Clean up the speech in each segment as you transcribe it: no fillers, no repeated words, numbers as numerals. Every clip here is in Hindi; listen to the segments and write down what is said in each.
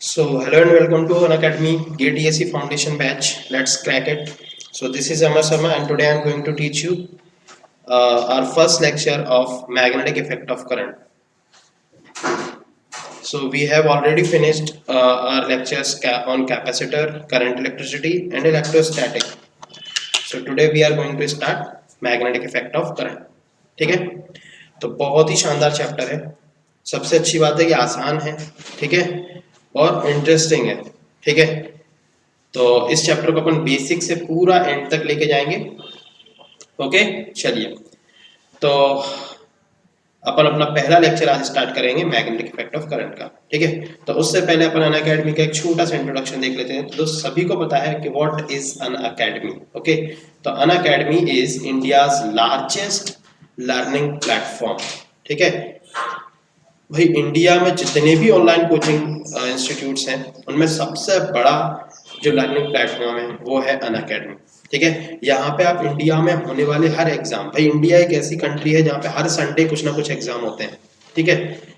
So hello and welcome to Unacademy GATE ESE Foundation batch. Let's crack it. So this is Amar Sharma and today I am going to teach you our first lecture of magnetic effect of current. So we have already finished our lectures on capacitor, current electricity and electrostatic. So today we are going to start magnetic effect of current. ठीक है, तो बहुत ही शानदार चैप्टर है। सबसे अच्छी बात है कि आसान है, ठीक है, और इंटरेस्टिंग है, ठीक है। तो इस चैप्टर को अपन बेसिक से पूरा एंड तक लेके जाएंगे। ओके, चलिए, तो अपन अपना पहला लेक्चर आज स्टार्ट करेंगे मैग्नेटिक इफेक्ट ऑफ करंट का, ठीक है। तो उससे पहले अपन अनअकैडमी का एक छोटा सा इंट्रोडक्शन देख लेते हैं। तो सभी को पता है कि व्हाट इज अनअकैडमी। ओके, तो Unacademy is India's largest learning platform, ठीक है। भाई इंडिया में जितने भी ऑनलाइन कोचिंग इंस्टीट्यूट्स हैं उनमें सबसे बड़ा जो लर्निंग प्लेटफॉर्म है वो है अनअकैडमी, ठीक है। यहाँ पे आप इंडिया में होने वाले हर एग्जाम, भाई इंडिया एक ऐसी कंट्री है जहाँ पे हर संडे कुछ ना कुछ एग्जाम होते हैं, ठीक है।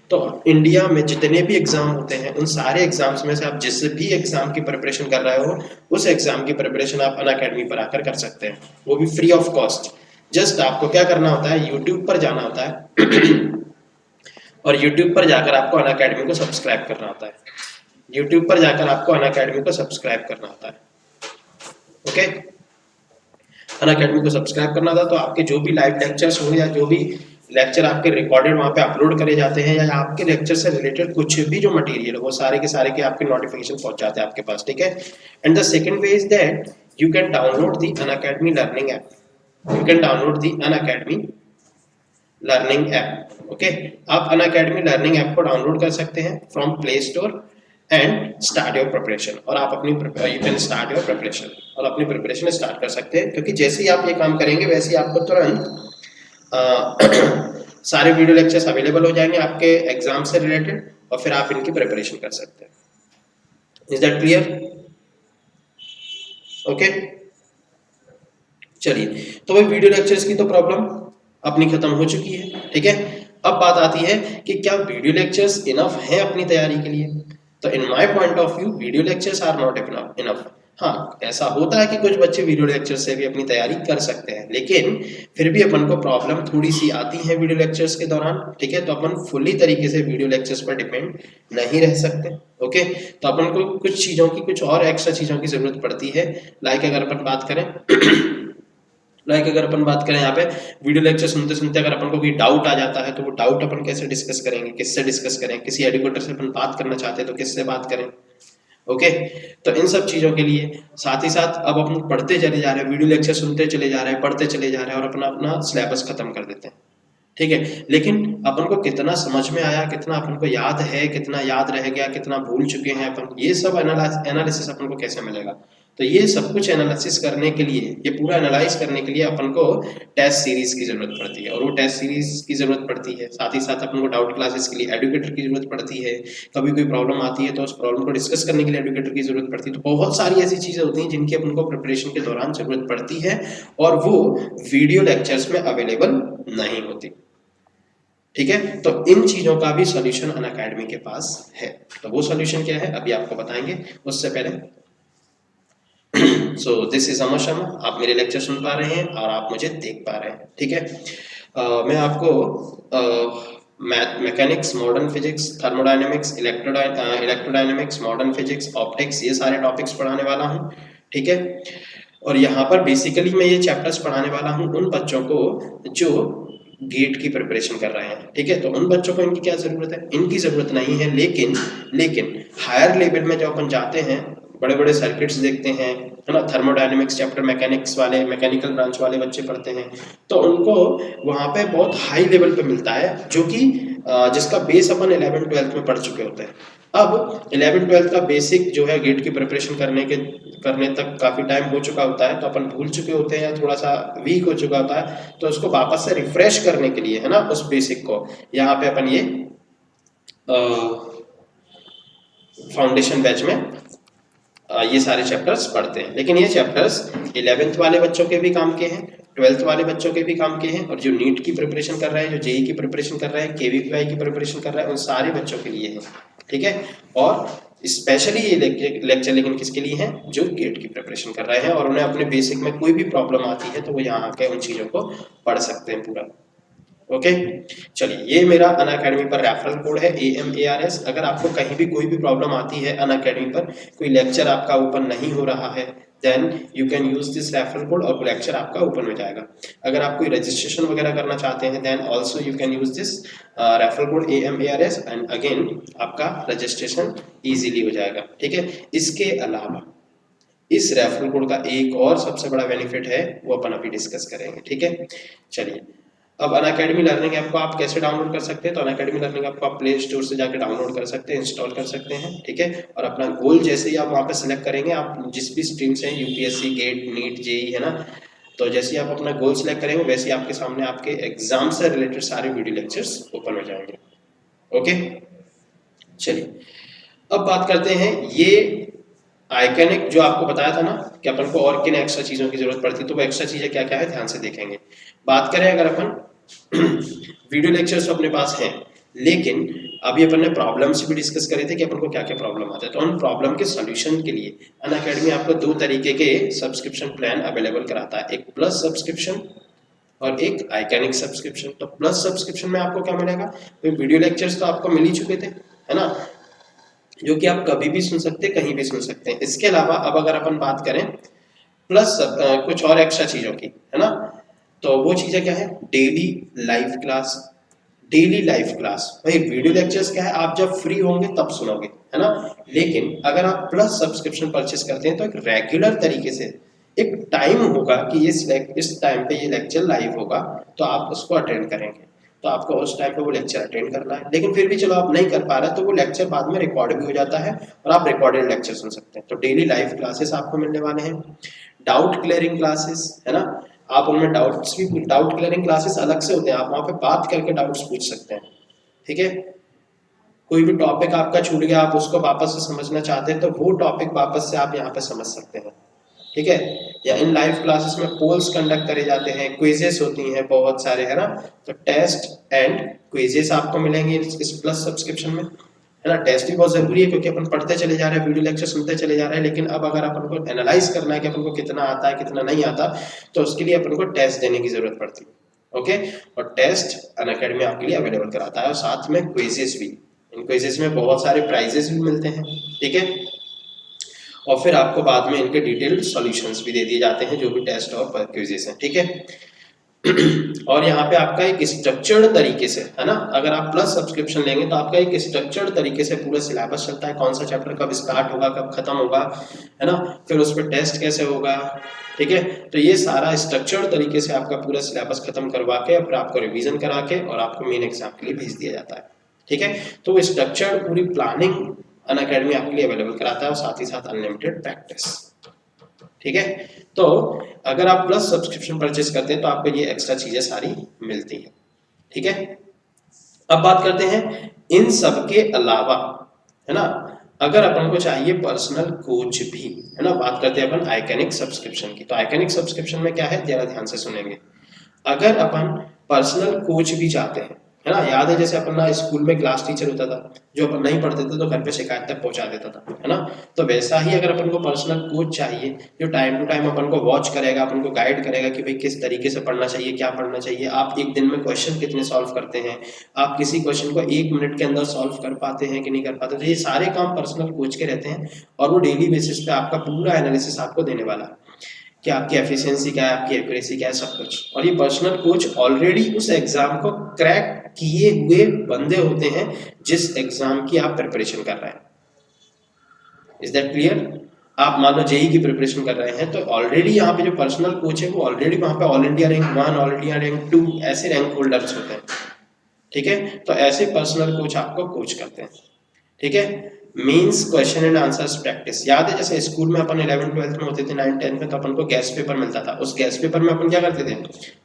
तो इंडिया में जितने भी एग्जाम होते हैं उन सारे एग्जाम्स में से आप जिस भी एग्जाम की प्रिपरेशन कर रहे हो उस एग्जाम की प्रिपरेशन आप अनअकैडमी पर आकर कर सकते हैं, वो भी फ्री ऑफ कॉस्ट। जस्ट आपको क्या करना होता है, यूट्यूब पर जाना होता है और YouTube पर जाकर आपको अनअकैडमी को सब्सक्राइब करना होता है। YouTube पर जाकर आपको अनअकैडमी को सब्सक्राइब करना होता है। ओके, अनअकैडमी को सब्सक्राइब करना था तो आपके जो भी लाइव लेक्चर्स होंगे या जो भी लेक्चर आपके रिकॉर्डेड वहां पे अपलोड करे जाते हैं या आपके लेक्चर से रिलेटेड कुछ भी जो मटेरियल है वो सारे के सारे के आपके नोटिफिकेशन पहुंच जाते हैं आपके पास, ठीक है। And the second way is that you can download the Unacademy learning app. You can download the Unacademy learning app. Okay, आप अनअकैडमी लर्निंग ऐप को डाउनलोड कर सकते हैं from play store and start your preparation. और आप अपनी you can start your preparation और अपनी प्रिपरेशन स्टार्ट कर सकते हैं, क्योंकि जैसे ही आप ये काम करेंगे वैसे ही आपको तुरंत सारे वीडियो लेक्चर्स अवेलेबल हो जाएंगे आपके एग्जाम से रिलेटेड और फिर आप इनकी प्रिपरेशन कर सकते हैं। Is that clear? ओके, चलिए, तो भाई वीडियो लेक्चर्स की तो प्रॉब्लम अपनी खत्म हो चुकी है, ठीक है। अब बात आती है कि क्या वीडियो लेक्चर्स इनफ हैं अपनी तैयारी के लिए। तो in my point of view video lectures are not enough. हाँ, ऐसा होता है कि कुछ बच्चे वीडियो लेक्चर से भी अपनी तैयारी कर सकते हैं, लेकिन फिर भी अपन को प्रॉब्लम थोड़ी सी आती है वीडियो लेक्चर्स के दौरान, ठीक है। तो अपन फुल्ली तरीके से वीडियो लेक्चर्स पर डिपेंड नहीं रह सकते। ओके, तो अपन को कुछ चीजों की, कुछ और एक्स्ट्रा चीजों की जरूरत पड़ती है। लाइक अगर अपन बात करें यहाँ पे वीडियो लेक्चर सुनते सुनते अगर अपन को कोई डाउट आ जाता है तो वो डाउट अपन कैसे डिस्कस करेंगे, किससे डिस्कस करें, किसी एडुकेटर से अपन बात करना चाहते हैं तो किससे बात करें। ओके, तो इन सब चीजों के लिए साथ ही साथ अब अपन पढ़ते चले जा रहे हैं, वीडियो लेक्चर सुनते चले जा रहे हैं, पढ़ते चले जा रहे हैं और अपना अपना सिलेबस खत्म कर देते हैं, ठीक है। लेकिन अपन को कितना समझ में आया, कितना अपन को याद है, कितना याद रह गया, कितना भूल चुके हैं अपन, ये सब एनालिसिस अपन को कैसे मिलेगा। तो ये सब कुछ एनालिसिस करने के लिए, ये पूरा एनालाइज करने के लिए अपन को टेस्ट सीरीज की जरूरत पड़ती है और वो टेस्ट सीरीज की जरूरत पड़ती है। साथ ही साथ अपन को डाउट क्लासेस के लिए एडुकेटर की जरूरत पड़ती है। कभी कोई प्रॉब्लम आती है तो उस प्रॉब्लम को डिस्कस करने के लिए एडुकेटर की जरूरत पड़ती है। तो बहुत सारी ऐसी चीजें होती हैं जिनकी अपन को प्रिपरेशन के दौरान जरूरत पड़ती है और वो वीडियो लेक्चर्स में अवेलेबल नहीं होती, ठीक है। तो इन चीजों का भी सॉल्यूशन अनअकैडमी के पास है। तो वो सॉल्यूशन क्या है अभी आपको बताएंगे, उससे पहले सो दिस इज अमर शर्मा, आप मेरे लेक्चर सुन पा रहे हैं और आप मुझे देख पा रहे हैं, ठीक है। मैं आपको mechanics, modern physics, thermodynamics, electrodynamics, modern physics, optics, ये सारे टॉपिक्स पढ़ाने वाला हूँ, ठीक है। और यहाँ पर बेसिकली मैं ये चैप्टर्स पढ़ाने वाला हूँ उन बच्चों को जो गेट की प्रिपरेशन कर रहे हैं, ठीक है। तो उन बच्चों को इनकी क्या जरूरत है, इनकी जरूरत नहीं है, लेकिन हायर लेवल में जब अपन जाते हैं, बड़े बड़े सर्किट्स देखते हैं, है ना, थर्मोडायनेमिक्स चैप्टर मैकेनिक्स वाले, मैकेनिकल ब्रांच वाले बच्चे पढ़ते हैं, तो उनको वहाँ पे बहुत हाई लेवल पे मिलता है जो कि जिसका बेस अपन 11th-12th में पढ़ चुके होते हैं। अब 11th-12th का बेसिक जो है गेट की प्रिपरेशन करने तक काफी टाइम हो चुका होता है, तो अपन भूल चुके होते हैं या थोड़ा सा वीक हो चुका होता है, तो उसको वापस से रिफ्रेश करने के लिए, है ना, उस बेसिक को यहाँ पे अपन ये फाउंडेशन बैच में ये सारे चैप्टर्स पढ़ते हैं। लेकिन ये चैप्टर्स 11th वाले बच्चों के भी काम के हैं, 12th वाले बच्चों के भी काम के हैं, और जो नीट की प्रिपरेशन कर रहे हैं, जो जेई की प्रिपरेशन कर रहे हैं, केवीपीआई की प्रिपरेशन कर रहे हैं, उन सारे बच्चों के लिए है, ठीक है। और स्पेशली ये लेक्चर लेकिन किसके लिए है, जो गेट की प्रिपरेशन कर रहे हैं और उन्हें अपने बेसिक में कोई भी प्रॉब्लम आती है तो वो यहाँ आके उन चीजों को पढ़ सकते हैं पूरा। ओके चलिए, ये मेरा अनअकैडमी पर रेफरल कोड है AMARS। अगर आपको कहीं भी कोई भी प्रॉब्लम आती है अनअकैडमी पर, कोई लेक्चर आपका ओपन नहीं हो रहा है, then you can use this referral code और वो लेक्चर आपका ओपन हो जाएगा। अगर आप कोई रजिस्ट्रेशन वगैरह करना चाहते हैं then also you can use this referral code AMARS and again आपका रजिस्ट्रेशन इजीली हो जाएगा। ठीक है, इसके अलावा इस रेफरल कोड का एक और सबसे बड़ा बेनिफिट है, वो अपन अभी डिस्कस करेंगे। ठीक है, चलिए अब अनअकैडमी लर्निंग ऐप को आप कैसे डाउनलोड कर सकते हैं, तो अनअकैडमी लर्निंग ऐप को आप प्ले स्टोर से जाकर डाउनलोड कर सकते हैं, इंस्टॉल कर सकते हैं। ठीक है, और अपना गोल जैसे ही आप वहाँ पे सिलेक्ट करेंगे, आप जिस भी स्ट्रीम से UPSC, गेट, नीट, JEE है ना, तो जैसे ही आप अपना गोल सिलेक्ट करेंगे वैसे ही आपके सामने आपके एग्जाम से रिलेटेड सारे वीडियो लेक्चर्स ओपन हो जाएंगे। ओके चलिए अब बात करते हैं ये आइकनिक जो आपको बताया था ना कि अपन को और किन एक्स्ट्रा चीजों की जरूरत पड़ती है, तो वो एक्स्ट्रा चीजें क्या क्या है ध्यान से देखेंगे। बात करें अगर अपन वीडियो लेक्चर्स तो अपने पास हैं, लेकिन अभी अपन ने प्रॉब्लम्स भी डिस्कस करे थे कि अपन को क्या क्या प्रॉब्लम आता है, तो उन प्रॉब्लम के सॉल्यूशन के लिए अनअकैडमी आपको दो तरीके के सब्सक्रिप्शन प्लान अवेलेबल कराता है, एक प्लस सब्सक्रिप्शन और एक आइकनिक सब्सक्रिप्शन। तो प्लस सब्सक्रिप्शन में आपको क्या मिलेगा, तो वीडियो लेक्चर्स तो आपको मिल ही चुके थे है ना, जो कि आप कभी भी सुन सकते हैं, कहीं भी सुन सकते हैं। इसके अलावा अब अगर अपन बात करें प्लस कुछ और एक्स्ट्रा चीजों की है ना, तो वो चीजें क्या है, daily live class. Daily live class भाई, वीडियो लेक्चर्स क्या है, आप जब फ्री होंगे तब सुनोगे है ना, लेकिन अगर आप प्लस सब्सक्रिप्शन परचेस करते हैं तो एक रेगुलर तरीके से एक टाइम होगा कि इस टाइम पे ये लेक्चर लाइव होगा, तो आप उसको अटेंड करेंगे, तो आपको उस टाइम पे वो लेक्चर अटेंड करना है। लेकिन फिर भी चलो आप नहीं कर पा रहे तो वो लेक्चर बाद में रिकॉर्ड भी हो जाता है और आप रिकॉर्डेड लेक्चर सुन सकते हैं। तो डेली लाइव क्लासेस आपको मिलने वाले हैं। डाउट क्लियरिंग क्लासेस है ना, आप उनमें डाउट क्लियरिंग क्लासेस अलग से होते हैं, आप वहां पे बात करके डाउट्स पूछ सकते हैं। ठीक है, कोई भी टॉपिक आपका छूट गया, आप उसको वापस से समझना चाहते हैं तो वो टॉपिक वापस से आप यहाँ पे समझ सकते हैं। ठीक है, या इन लाइव क्लासेस में पोल्स कंडक्ट करे जाते हैं, क्विजेस होती हैं बहुत सारे है ना, तो टेस्ट एंड क्विजेस आपको मिलेंगे इस प्लस सब्सक्रिप्शन में है ना। टेस्ट भी बहुत जरूरी है क्योंकि अपन पढ़ते चले जा रहे हैं, वीडियो लेक्चर सुनते चले जा रहे हैं, लेकिन अब अगर अपन को एनालाइज करना है कि अपन को कितना आता है कितना नहीं आता, तो उसके लिए अपन को टेस्ट देने की जरूरत पड़ती है। ओके, और टेस्ट अनअकैडमी आपके लिए अवेलेबल कराता है और साथ में क्विजेस भी, इन क्विजेस में बहुत सारे प्राइजेस भी मिलते हैं। ठीक है, और फिर आपको बाद में इनके डिटेल्ड सॉल्यूशंस भी दे दिए जाते हैं जो भी टेस्ट और क्विजेस हैं। ठीक है, और यहाँ पे आपका एक स्ट्रक्चर्ड तरीके से है ना, अगर आप प्लस सब्सक्रिप्शन लेंगे तो आपका एक स्ट्रक्चर्ड तरीके से पूरा सिलेबस चलता है, कौन सा चैप्टर कब स्टार्ट होगा कब खत्म होगा है ना, फिर उस पर टेस्ट कैसे होगा। ठीक है, तो ये सारा स्ट्रक्चर्ड तरीके से आपका पूरा सिलेबस खत्म करवा के फिर आपको रिवीजन करा के और आपको मेन एग्जाम के लिए भेज दिया जाता है। ठीक है, तो वो स्ट्रक्चर्ड पूरी प्लानिंग अनअकैडमी आपके लिए अवेलेबल कराता है और साथ ही साथ अनलिमिटेड प्रैक्टिस। ठीक है, तो अगर आप प्लस सब्सक्रिप्शन परचेस करते हैं तो आपको ये एक्स्ट्रा चीजें सारी मिलती हैं। ठीक है, अब बात करते हैं इन सब के अलावा है ना, अगर अपन को चाहिए पर्सनल कोच भी है ना, बात करते हैं अपन आइकनिक सब्सक्रिप्शन की। तो आइकनिक सब्सक्रिप्शन में क्या है, जरा ध्यान से सुनेंगे। अगर अपन पर्सनल कोच भी चाहते हैं है ना, याद है जैसे अपन ना स्कूल में क्लास टीचर होता था जो अपन नहीं पढ़ते थे तो घर पे शिकायत तक पहुंचा देता था है ना, तो वैसा ही अगर अपन को पर्सनल कोच चाहिए जो टाइम टू टाइम अपन को वॉच करेगा, अपन को गाइड करेगा कि भाई किस तरीके से पढ़ना चाहिए, क्या पढ़ना चाहिए, आप एक दिन में क्वेश्चन कितने सॉल्व करते हैं, आप किसी क्वेश्चन को 1 मिनट के अंदर सॉल्व कर पाते हैं कि नहीं कर पाते, तो ये सारे काम पर्सनल कोच के रहते हैं और वो डेली बेसिस पे आपका पूरा एनालिसिस आपको देने वाला है कि आपकी एफिशिएंसी क्या है, आपकी एक्यूरेसी क्या है, सब कुछ। और ये पर्सनल कोच ऑलरेडी उस एग्जाम को क्रैक किए हुए बंदे होते हैं जिस एग्जाम की आप प्रिपरेशन कर रहे हैं। Is that clear? आप मान लो जेई की प्रिपरेशन कर रहे हैं तो ऑलरेडी यहाँ पे जो पर्सनल कोच है वो ऑलरेडी वहां पे all India rank 1, all India rank 2 ऐसे रैंक होल्डर्स होते हैं। ठीक है, तो ऐसे पर्सनल कोच आपको कोच करते हैं। ठीक है, means question and answers practice. याद है जैसे स्कूल में अपन 11th 12th में होते थे, 9th 10th में, तो अपन को गैस पेपर मिलता था। उस गैस पेपर में अपन क्या करते थे,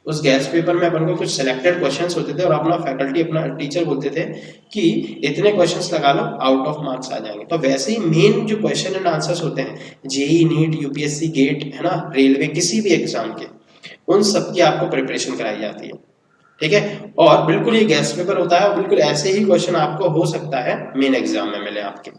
उस गैस पेपर में अपन को कुछ सिलेक्टेड क्वेश्चंस होते थे और अपना फैकल्टी अपना टीचर बोलते थे कि इतने क्वेश्चंस लगा लो, आउट ऑफ मार्क्स आ जाएंगे। तो वैसे ही मेन जो क्वेश्चन एंड आंसर्स होते हैं जेई, नीट, यूपीएससी, गेट है ना, रेलवे, किसी भी एग्जाम के, उन सब की आपको प्रिपरेशन कराई जाती है। ठीक है, और बिल्कुल ये गैस पेपर होता है और बिल्कुल ऐसे ही क्वेश्चन आपको हो सकता है मेन एग्जाम में मिले आपके।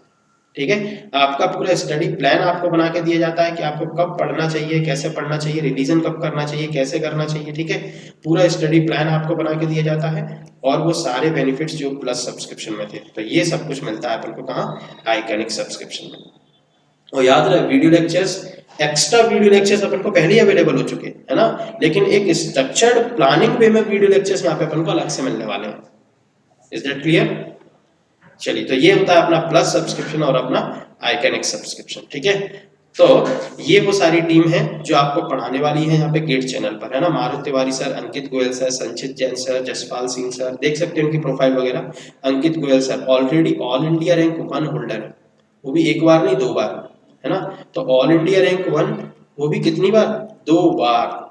ठीक है। आपका पूरा स्टडी प्लान आपको बना के दिया जाता है कि आपको कब पढ़ना चाहिए, कैसे पढ़ना चाहिए, रिवीजन कब करना चाहिए, कैसे करना चाहिए, ठीक है। पूरा स्टडी प्लान आपको बना के दिया जाता है और वो सारे बेनिफिट्स जो प्लस सब्सक्रिप्शन में थे, तो ये सब कुछ मिलता है अपन को कहाँ, आइकॉनिक सब्सक्रिप्शन में। और याद रहे video lectures, extra video lectures अपन को पहले ही अवेलेबल हो चुके हैं, है ना, लेकिन एक स्ट्रक्चर्ड प्लानिंग वे में वीडियो लेक्चर्स यहाँ पे अपन को अलग से मिलने वाले हैं। Is that clear? चलिए, तो ये होता है अपना प्लस सब्सक्रिप्शन और अपना आइकॉनिक सब्सक्रिप्शन, ठीक है। तो ये वो सारी टीम है जो आपको पढ़ाने वाली है यहाँ पे गेट चैनल पर, है ना। Maruti Tiwari sir, Ankit Goyal sir, Sanchit Jain sir, Jaspal Singh sir, देख सकते हैं उनकी प्रोफाइल वगैरह। Ankit Goyal sir already all India rank 1 holder है, वो भी एक बार नहीं 2 बार, है ना। तो ऑल इंडिया रैंक 1 वो भी कितनी बार, 2 बार,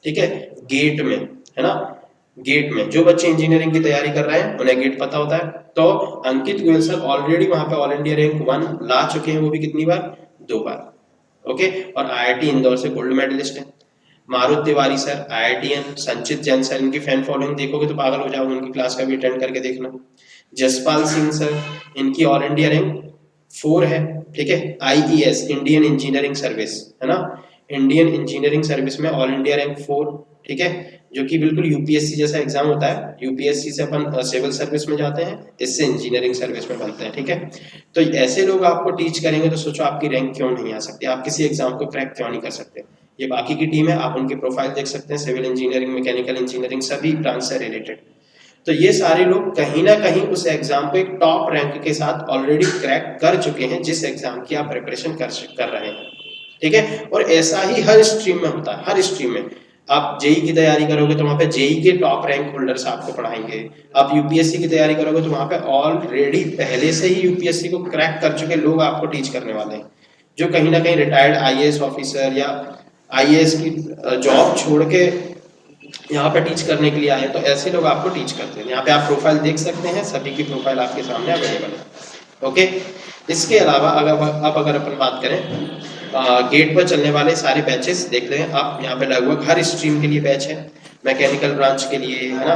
ठीक है, गेट में, है ना। गेट में जो बच्चे इंजीनियरिंग की तैयारी कर रहे हैं उन्हें गेट पता होता है। तो अंकित गोयल सर ऑलरेडी वहां पे ऑल इंडिया रैंक 1 ला चुके हैं, वो भी कितनी बार, 2 बार। ओके, और आईआईटी इंदौर से गोल्ड मेडलिस्ट है। मारुति तिवारी सर आईआईटीएन, संचित जैन सर, इनकी फैन फॉलोइंग देखोगे तो पागल हो जाओगे, उनकी क्लास का भी अटेंड करके देखना। जसपाल सिंह सर, इनकी ऑल इंडिया रैंक 4 है, ठीक है। आईईएस, इंडियन इंजीनियरिंग सर्विस, है ना, इंडियन इंजीनियरिंग सर्विस में ऑल इंडिया रैंक 4, ठीक है, जो कि बिल्कुल यूपीएससी जैसा एग्जाम होता है। यूपीएससी से अपन सिविल सर्विस में जाते हैं, इससे इंजीनियरिंग सर्विस में बनते हैं, ठीक है। तो ऐसे लोग आपको टीच करेंगे तो सोचो आपकी रैंक क्यों नहीं आ सकती, आप किसी एग्जाम को क्रैक क्यों नहीं कर सकते। ये बाकी की टीम है, आप उनकी प्रोफाइल देख सकते हैं, सिविल इंजीनियरिंग, मैकेनिकल इंजीनियरिंग, सभी ब्रांच से रिलेटेड। तो ये सारे लोग कहीं ना कहीं उस एग्जाम को एक टॉप रैंक के साथ ऑलरेडी क्रैक कर चुके हैं जिस एग्जाम की आप प्रिपरेशन कर रहे हैं, ठीक है। और ऐसा ही हर स्ट्रीम में होता है, हर स्ट्रीम में। आप जेई की तैयारी करोगे तो वहां पे जेई के टॉप रैंक होल्डर्स आपको पढ़ाएंगे। आप यूपीएससी की तैयारी करोगे तो वहां पे ऑलरेडी पहले से ही यूपीएससी को क्रैक कर चुके लोग आपको टीच करने वाले हैं, जो कहीं ना कहीं रिटायर्ड आईएएस ऑफिसर या आईएएस की जॉब छोड़ के यहाँ पे टीच करने के लिए आए, तो ऐसे लोग आपको टीच करते हैं। यहाँ पे आप प्रोफाइल देख सकते हैं, सभी की प्रोफाइल आपके सामने अवेलेबल है। ओके, इसके अलावा अगर अपन बात करें गेट पर चलने वाले सारे बैचेस देख रहे हैं आप, यहाँ पे लगभग हर स्ट्रीम के लिए बैच है। मैकेनिकल ब्रांच के लिए, है ना,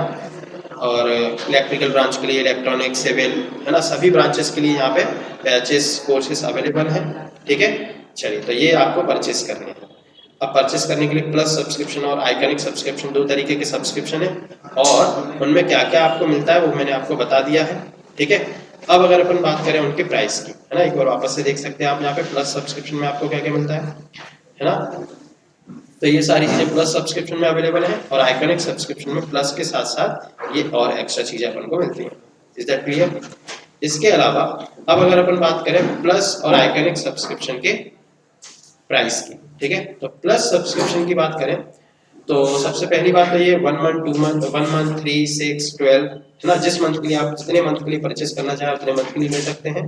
और इलेक्ट्रिकल ब्रांच के लिए, इलेक्ट्रॉनिक, सिविल, है ना, सभी ब्रांचेस के लिए यहाँ पे बैचेस कोर्सेस अवेलेबल हैं, ठीक है। चलिए, तो ये आपको परचेस करने हैं। अब परचेस करने के लिए प्लस सब्सक्रिप्शन और आइकॉनिक सब्सक्रिप्शन, 2 तरीके के सब्सक्रिप्शन है और उनमें क्या क्या आपको मिलता है वो मैंने आपको बता दिया है, ठीक है। अब अगर अपन बात करें उनके प्राइस की, है ना, एक बार वापस से देख सकते हैं आप यहाँ पे प्लस सब्सक्रिप्शन में आपको क्या क्या मिलता है ना। तो ये सारी चीजें प्लस सब्सक्रिप्शन में अवेलेबल है और आइकॉनिक सब्सक्रिप्शन में प्लस के साथ साथ ये और एक्स्ट्रा चीजें अपन को मिलती हैं। Is that clear? इसके अलावा अब अगर अपन बात करें प्लस और आइकॉनिक सब्सक्रिप्शन के प्राइस की, ठीक है। तो प्लस सब्सक्रिप्शन की बात करें तो सबसे पहली बात तो ये 1 मंथ, 2 मंथ, 1 मंथ, 3, 6, 12, है ना, जिस मंथ के लिए आप जितने मंथ के लिए परचेस करना चाहें उतने मंथ के लिए ले सकते हैं।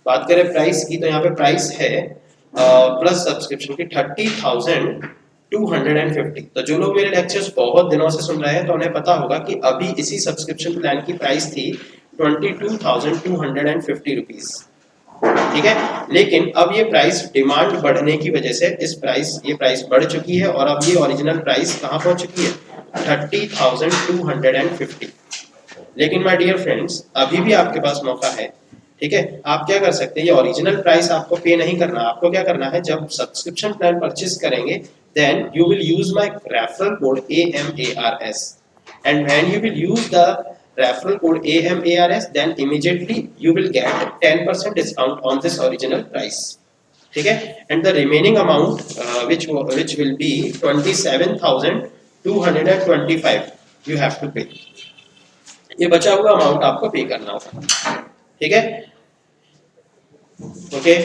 बात करें प्राइस की तो यहाँ पे प्राइस है प्लस सब्सक्रिप्शन की 30,250। तो जो लोग मेरे लेक्चर्स बहुत दिनों से सुन रहे हैं तो उन्हें पता होगा कि अभी इसी सब्सक्रिप्शन प्लान की प्राइस थी 22,250 रुपीज, ठीक है। लेकिन अब ये प्राइस डिमांड बढ़ने की वजह से ये प्राइस बढ़ चुकी है और अब ये ओरिजिनल प्राइस कहां पहुंच चुकी है, 30,250। लेकिन माय डियर फ्रेंड्स, अभी भी आपके पास मौका है, ठीक है। आप क्या कर सकते हैं, ये ओरिजिनल प्राइस आपको पे नहीं करना। आपको क्या करना है, जब सब्सक्रिप्शन प्लान परचेज करेंगे then you will use my referral code AMARS, and when you will use the referral code AMARS, then immediately you will get 10% discount on this original price, ठीक है। and the remaining amount which will be 27,225 you have to pay। ये बचा हुआ अमाउंट आपको पे करना होगा, ठीक है। ओके,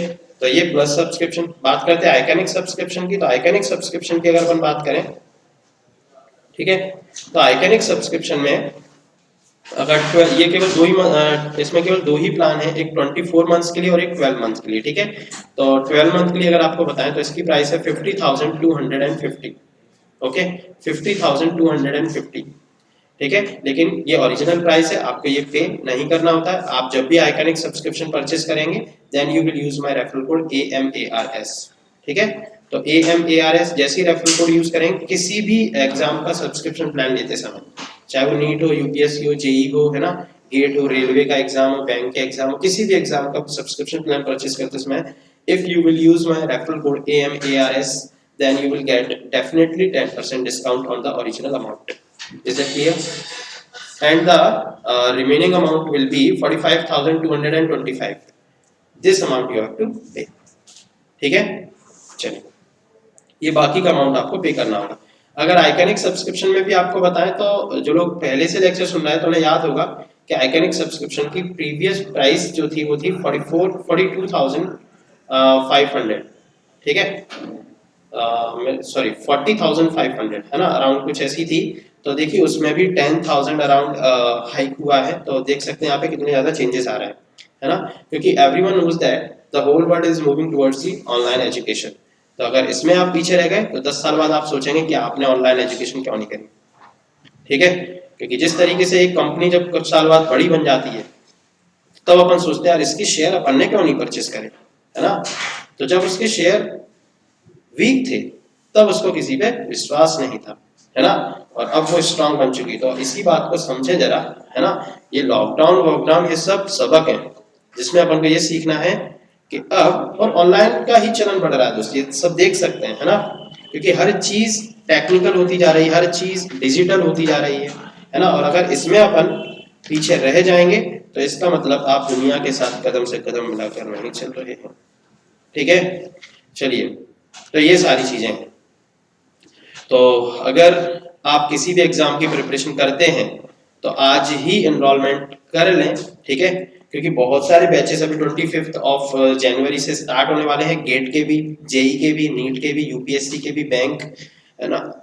तो ये प्लस सब्सक्रिप्शन। बात करते हैं आइकॉनिक सब्सक्रिप्शन की। तो आइकॉनिक सब्सक्रिप्शन की अगर अपन बात करें, ठीक है, तो आइकॉनिक सब्सक्रिप्शन में अगर ये केवल इसमें केवल 2 ही प्लान है, एक 24 मंथ्स के लिए और एक 12 मंथ के लिए, ठीक है। तो 12 मंथ के लिए अगर आपको बताएं तो इसकी प्राइस है 50,250, ओके, 50,250, ठीक है। लेकिन ये ओरिजिनल प्राइस है, आपको ये पे नहीं करना होता है। आप जब भी आइकॉनिक सब्सक्रिप्शन परचेस करेंगे then you will use my referral code AMARS, ठीक है। तो AMARS जैसे ही रेफरल कोड यूज करेंगे किसी भी एग्जाम का सब्सक्रिप्शन प्लान लेते समय, चाहे वो नीट हो, यूपीएससी हो, जेई हो, है ना, गेट हो, रेलवे का एग्जाम हो, बैंक के एग्जाम हो, किसी भी एग्जाम का सब्सक्रिप्शन प्लान परचेज करते समय if you will use my referral code AMARS then you will get definitely 10% discount on the original amount. Is that clear? And the remaining amount will be 45,225. This amount you have to pay. ठीक है, चलिए ये बाकी का अमाउंट आपको पे करना होगा। अगर आइकनिक सब्सक्रिप्शन में भी आपको बताएं तो जो लोग पहले से लेक्चर सुन रहे हैं तो उन्हें याद होगा कि आइकनिक सब्सक्रिप्शन की प्रीवियस प्राइस जो थी वो थी 42,500, ठीक है, सॉरी 40,500 है ना, अराउंड कुछ ऐसी थी। तो देखिए उसमें भी 10,000 अराउंड हाइक हुआ है, तो देख सकते हैं यहाँ पे कितने ज्यादा चेंजेस आ रहे हैं, है ना, क्योंकि everyone knows that the whole world is moving towards the online education. तो अगर इसमें आप पीछे रह गए तो 10 साल बाद आप सोचेंगे कि आपने ऑनलाइन एजुकेशन क्यों नहीं करी, ठीक है, क्योंकि जिस तरीके से एक कंपनी जब कुछ साल बाद बड़ी बन जाती है तब अपन सोचते हैं यार इसकी शेयर अपन ने क्यों नहीं परचेस करे, है ना। तो जब उसके शेयर वीक थे तब उसको किसी पे विश्वास नहीं था, है ना, और अब वो स्ट्रांग बन चुकी। तो इसी बात को समझे जरा, है ना। ये लॉकडाउन वॉकडाउन ये सब सबक है जिसमें अपन को ये सीखना है कि अब और ऑनलाइन का ही चलन बढ़ रहा है दोस्तों, ये सब देख सकते हैं, है ना, क्योंकि हर चीज टेक्निकल होती जा रही है, हर चीज डिजिटल होती जा रही है ना। और अगर इसमें अपन पीछे रह जाएंगे तो इसका मतलब आप दुनिया के साथ कदम से कदम मिलाकर नहीं चल रहे हैं, ठीक है। चलिए, तो ये सारी चीजें हैं। तो अगर आप किसी भी एग्जाम की प्रिपरेशन करते हैं तो आज ही एनरोलमेंट कर लें, ठीक है, क्योंकि बहुत सारे बैचेस अभी 25 जनवरी से स्टार्ट होने वाले हैं, गेट के भी, जेई के भी, नीट के भी, यूपीएससी के भी, बैंक, है ना,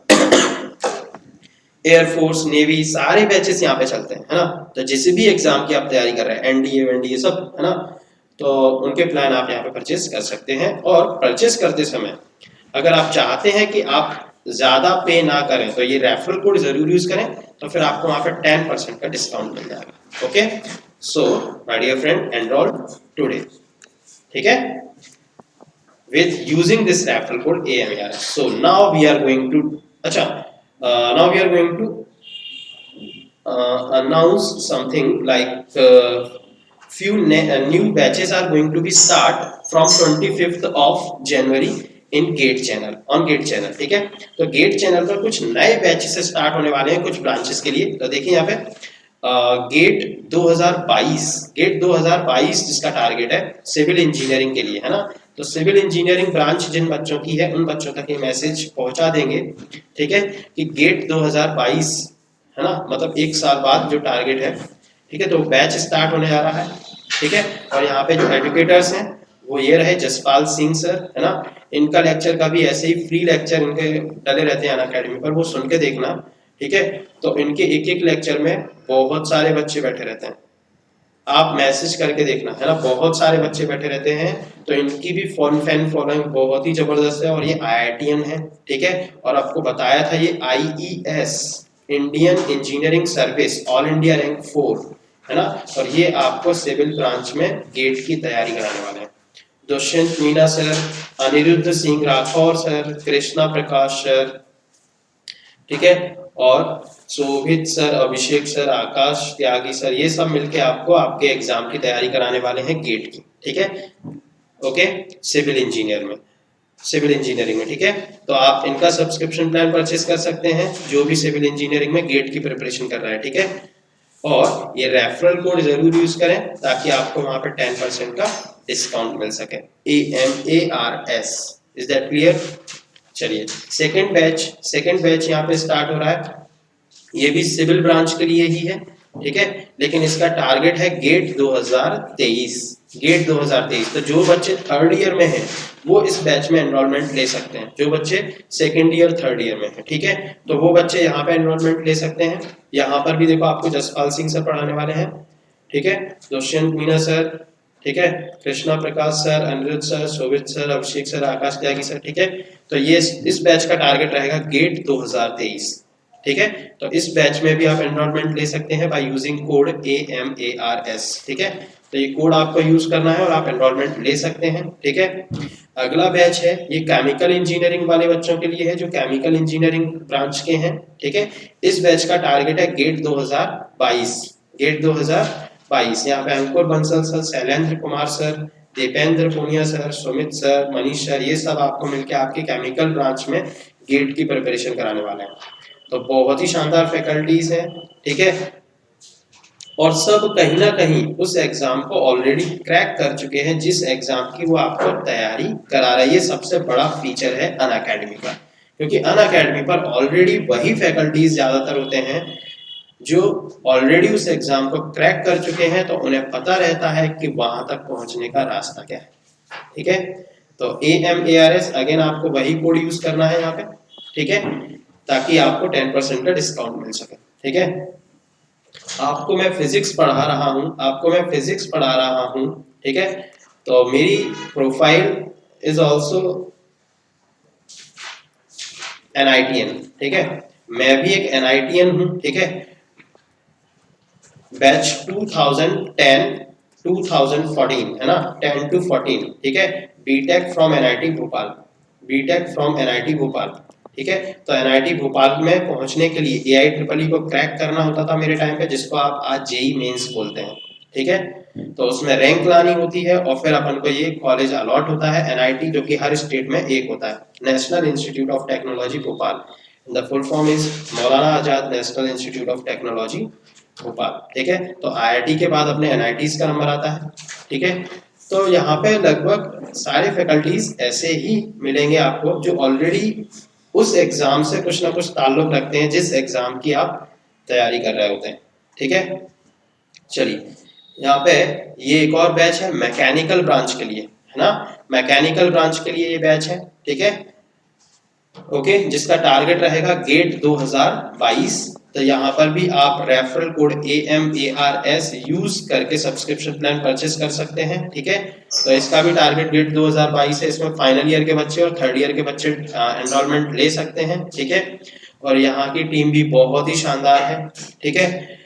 एयरफोर्स, नेवी, सारे बैचेस यहाँ पे चलते हैं, है ना। तो जिस भी एग्जाम की आप तैयारी कर रहे हैं, एनडीए सब, है ना, तो उनके प्लान आप यहाँ पे परचेस कर सकते हैं। और परचेस करते समय अगर आप चाहते हैं कि आप ज्यादा पे ना करें तो ये रेफरल कोड जरूर यूज करें, तो फिर आपको वहां पे 10% का डिस्काउंट मिल जाएगा। Okay, so my dear friend, enrol today, ठीक है, with using this referral code AMARS. So now we are going to, अच्छा, now we are going to announce something like few new batches are going to be start from 25th of January in GATE channel, on GATE channel, ठीक है। तो गेट चैनल पर कुछ नए बैचेस स्टार्ट होने वाले हैं कुछ ब्रांचेस के लिए। तो देखिए यहाँ पे गेट 2022, गेट 2022 जिसका टारगेट है सिविल इंजीनियरिंग के लिए, है ना। तो सिविल इंजीनियरिंग ब्रांच जिन बच्चों की है उन बच्चों तक ये मैसेज पहुंचा देंगे, ठीक है, कि गेट 2022, है ना, मतलब एक साल बाद जो टारगेट है, ठीक है, तो बैच स्टार्ट होने जा रहा है, ठीक है। और यहाँ पे जो एजुकेटर्स हैं वो ये रहे जसपाल सिंह सर, है ना, इनका लेक्चर का भी ऐसे ही फ्री लेक्चर इनके डले रहते हैं अनअकैडमी पर, वो सुन के देखना, ठीक है। तो इनके एक एक लेक्चर में बहुत सारे बच्चे बैठे रहते हैं, आप मैसेज करके देखना, है ना, बहुत सारे बच्चे बैठे रहते हैं। तो इनकी भी फैन फॉलोइंग बहुत ही जबरदस्त है और ये IITian है, ठीक है। और आपको बताया था ये IES, Indian engineering service, all India rank 4, है ना। और ये आपको सिविल ब्रांच में गेट की तैयारी कराने वाले हैं। दुष्यंत मीना सर, अनिरुद्ध सिंह राठौर सर, कृष्णा प्रकाश सर, ठीक है, और शोभित सर, अभिषेक सर, आकाश त्यागी सर, ये सब मिलके आपको आपके एग्जाम की तैयारी कराने वाले हैं गेट की, ठीक है। ओके, सिविल इंजीनियर में, सिविल इंजीनियरिंग में, ठीक है। तो आप इनका सब्सक्रिप्शन प्लान परचेस कर सकते हैं जो भी सिविल इंजीनियरिंग में गेट की प्रिपरेशन कर रहा है, ठीक है। और ये रेफरल कोड जरूर यूज करें ताकि आपको वहां पे 10% का डिस्काउंट मिल सके, AMARS। Is that clear? चलिए, सेकंड बैच यहाँ पे स्टार्ट हो रहा है, ये भी सिविल ब्रांच के लिए ही है, ठीक है, लेकिन इसका टारगेट है गेट 2023, गेट 2023। तो जो बच्चे थर्ड ईयर में हैं वो इस बैच में एनरोलमेंट ले सकते हैं, जो बच्चे सेकंड ईयर थर्ड ईयर में हैं, ठीक है, तो वो बच्चे यहाँ पे एनरोलमेंट ले सकते हैं। यहाँ पर भी देखो आपको जसपाल सिंह सर पढ़ाने वाले हैं, ठीक है, दुष्यंत मीना सर, ठीक है, कृष्णा प्रकाश सर, अनिरुद्ध सर, शोभित सर, अभिषेक सर, आकाश त्यागी सर, ठीक है। तो ये इस बैच का टारगेट रहेगा गेट 2023, ठीक है। तो इस बैच में भी आप एनरोलमेंट ले सकते हैं बाय यूजिंग कोड AMARS, ठीक है। तो ये कोड आपको यूज करना है और आप एनरोलमेंट ले सकते हैं, ठीक है। अगला बैच है ये केमिकल इंजीनियरिंग वाले बच्चों के लिए है जो केमिकल इंजीनियरिंग ब्रांच के हैं, ठीक है। इस बैच का टारगेट है गेट 2022, गेट 2022। यहाँ पे Ankur Bansal sir, Shailendra Kumar sir, Dipendra Punia sir, Sumit sir, Manish sir, ये सब आपको मिलके आपके केमिकल ब्रांच में गेट की प्रिपरेशन कराने वाले हैं। तो बहुत ही शानदार फैकल्टीज हैं, ठीक है, और सब कहीं ना कहीं उस एग्जाम को ऑलरेडी क्रैक कर चुके हैं जिस एग्जाम की वो आपको तैयारी करा रहा है। ये सबसे बड़ा फीचर है अनअकैडमी का, क्योंकि अनअकैडमी पर ऑलरेडी वही फैकल्टीज ज्यादातर होते हैं जो ऑलरेडी उस एग्जाम को क्रैक कर चुके हैं, तो उन्हें पता रहता है कि वहां तक पहुंचने का रास्ता क्या है, ठीक है। तो AMARS अगेन आपको वही कोड यूज करना है यहाँ पे, ठीक है, ताकि आपको 10% का डिस्काउंट मिल सके, ठीक है। आपको मैं फिजिक्स पढ़ा रहा हूँ, ठीक है। तो मेरी प्रोफाइल इज ऑल्सो NITN, ठीक है, मैं भी एक NITN हूँ, ठीक है। बैच 2010 2014 है ना, 10 to 14, ठीक है। बीटेक फ्रॉम NIT भोपाल, ठीक है। तो NIT भोपाल में पहुंचने के लिए AIEEE को क्रैक करना होता था मेरे टाइम पे, जिसको आप आज JEE मेंस बोलते हैं, ठीक है। तो उसमें रैंक लानी होती है और फिर अपन को ये कॉलेज अलॉट होता है NIT, जो कि हर स्टेट में एक होता है, national institute of technology Bhopal. The full form is Maulana Azad national institute of technology Bhopal, ठीक है। तो IIT के बाद अपने NITs का नंबर आता है, ठीक है। तो यहाँ पे लगभग सारे फैकल्टीज ऐसे ही मिलेंगे आपको जो ऑलरेडी उस एग्जाम से कुछ ना कुछ ताल्लुक रखते हैं जिस एग्जाम की आप तैयारी कर रहे होते हैं, ठीक है। चलिए, यहाँ पे ये एक और बैच है मैकेनिकल ब्रांच के लिए, है ना, मैकेनिकल ब्रांच के लिए ये बैच है, ठीक है, ओके, जिसका टारगेट रहेगा गेट 2022। तो यहाँ पर भी आप रेफरल कोड AMARS यूज करके सब्सक्रिप्शन प्लान परचेस कर सकते हैं, ठीक है। तो इसका भी टारगेट गेट 2022 है। इसमें फाइनल ईयर के बच्चे और थर्ड ईयर के बच्चे एनरोलमेंट ले सकते हैं, ठीक है। और यहाँ की टीम भी बहुत ही शानदार है, ठीक है।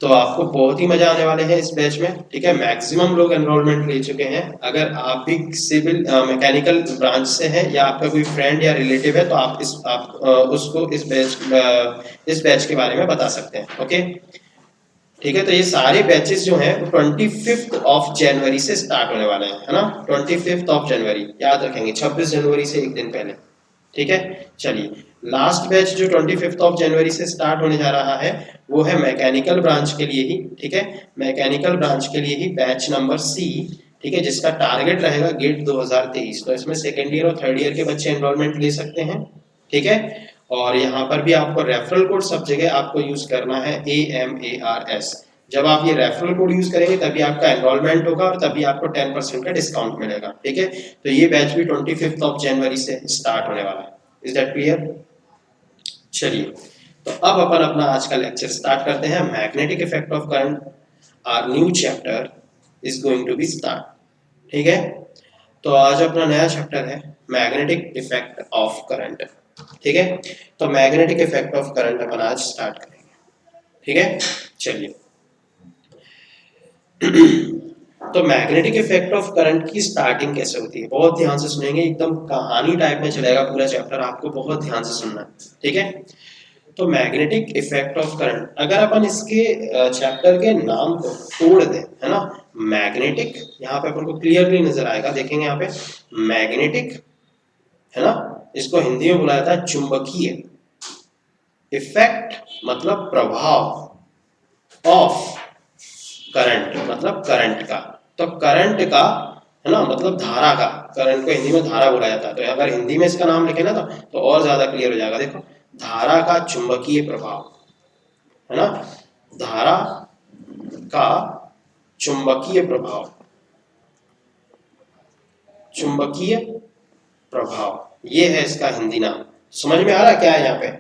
तो आपको बहुत ही मजा आने वाले हैं इस बैच में, ठीक है। मैक्सिमम लोग एनरोलमेंट ले चुके हैं। अगर आप भी सिविल मैकेनिकल ब्रांच से हैं या आपका कोई फ्रेंड या रिलेटिव है, तो आप उसको इस बैच के बारे में बता सकते हैं, ओके, ठीक है। तो ये सारे बैचेस जो हैं 25 जनवरी से स्टार्ट होने वाले हैं, है ना, 25 जनवरी, याद रखेंगे, 26 जनवरी से एक दिन पहले, ठीक है। चलिए, लास्ट बैच जो 25 जनवरी से स्टार्ट होने जा रहा है वो है मैकेनिकल ब्रांच के लिए ही, ठीक है, मैकेनिकल ब्रांच के लिए ही बैच नंबर C, ठीक है, जिसका टारगेट रहेगा गेट 2023। तो इसमें सेकेंड ईयर और थर्ड ईयर के बच्चे एनरोलमेंट ले सकते हैं, ठीक है। और यहाँ पर भी आपको रेफरल कोड सब जगह आपको यूज करना है AMARS। जब आप ये रेफरल कोड यूज करेंगे तभी आपका एनरोलमेंट होगा और तभी आपको 10% का डिस्काउंट मिलेगा, ठीक है। तो ये बैच भी 25 जनवरी से स्टार्ट होने वाला है। Is that clear? चलिए, तो अब अपन अपना आज का लेक्चर स्टार्ट करते हैं। Magnetic effect of current, our new chapter is going to be start, ठीक है। तो आज अपना नया चैप्टर है मैग्नेटिक इफेक्ट ऑफ करंट, ठीक है। तो मैग्नेटिक इफेक्ट ऑफ करंट अपन आज स्टार्ट करेंगे, ठीक है। चलिए, तो मैग्नेटिक इफेक्ट ऑफ करंट की स्टार्टिंग कैसे होती है, बहुत ध्यान से सुनेंगे, एकदम कहानी टाइप में चलेगा पूरा चैप्टर, आपको बहुत ध्यान से सुनना है, ठीक है। तो मैग्नेटिक इफेक्ट ऑफ करंट, अगर अपन इसके चैप्टर के नाम को तोड़ दें, है ना, मैग्नेटिक, यहाँ पे अपन को क्लियरली नजर आएगा, देखेंगे यहाँ पे मैग्नेटिक, है ना, इसको हिंदी में बुलाया था चुंबकीय, इफेक्ट मतलब प्रभाव, ऑफ करंट मतलब करंट का, तो करंट का, है ना, मतलब धारा का, करंट को हिंदी में धारा बोला जाता है। तो अगर हिंदी में इसका नाम लिखे ना तो और ज्यादा क्लियर हो जाएगा। देखो, धारा का चुंबकीय प्रभाव, है ना, धारा का चुंबकीय प्रभाव, चुंबकीय प्रभाव, ये है इसका हिंदी नाम। समझ में आ रहा क्या है यहाँ पे?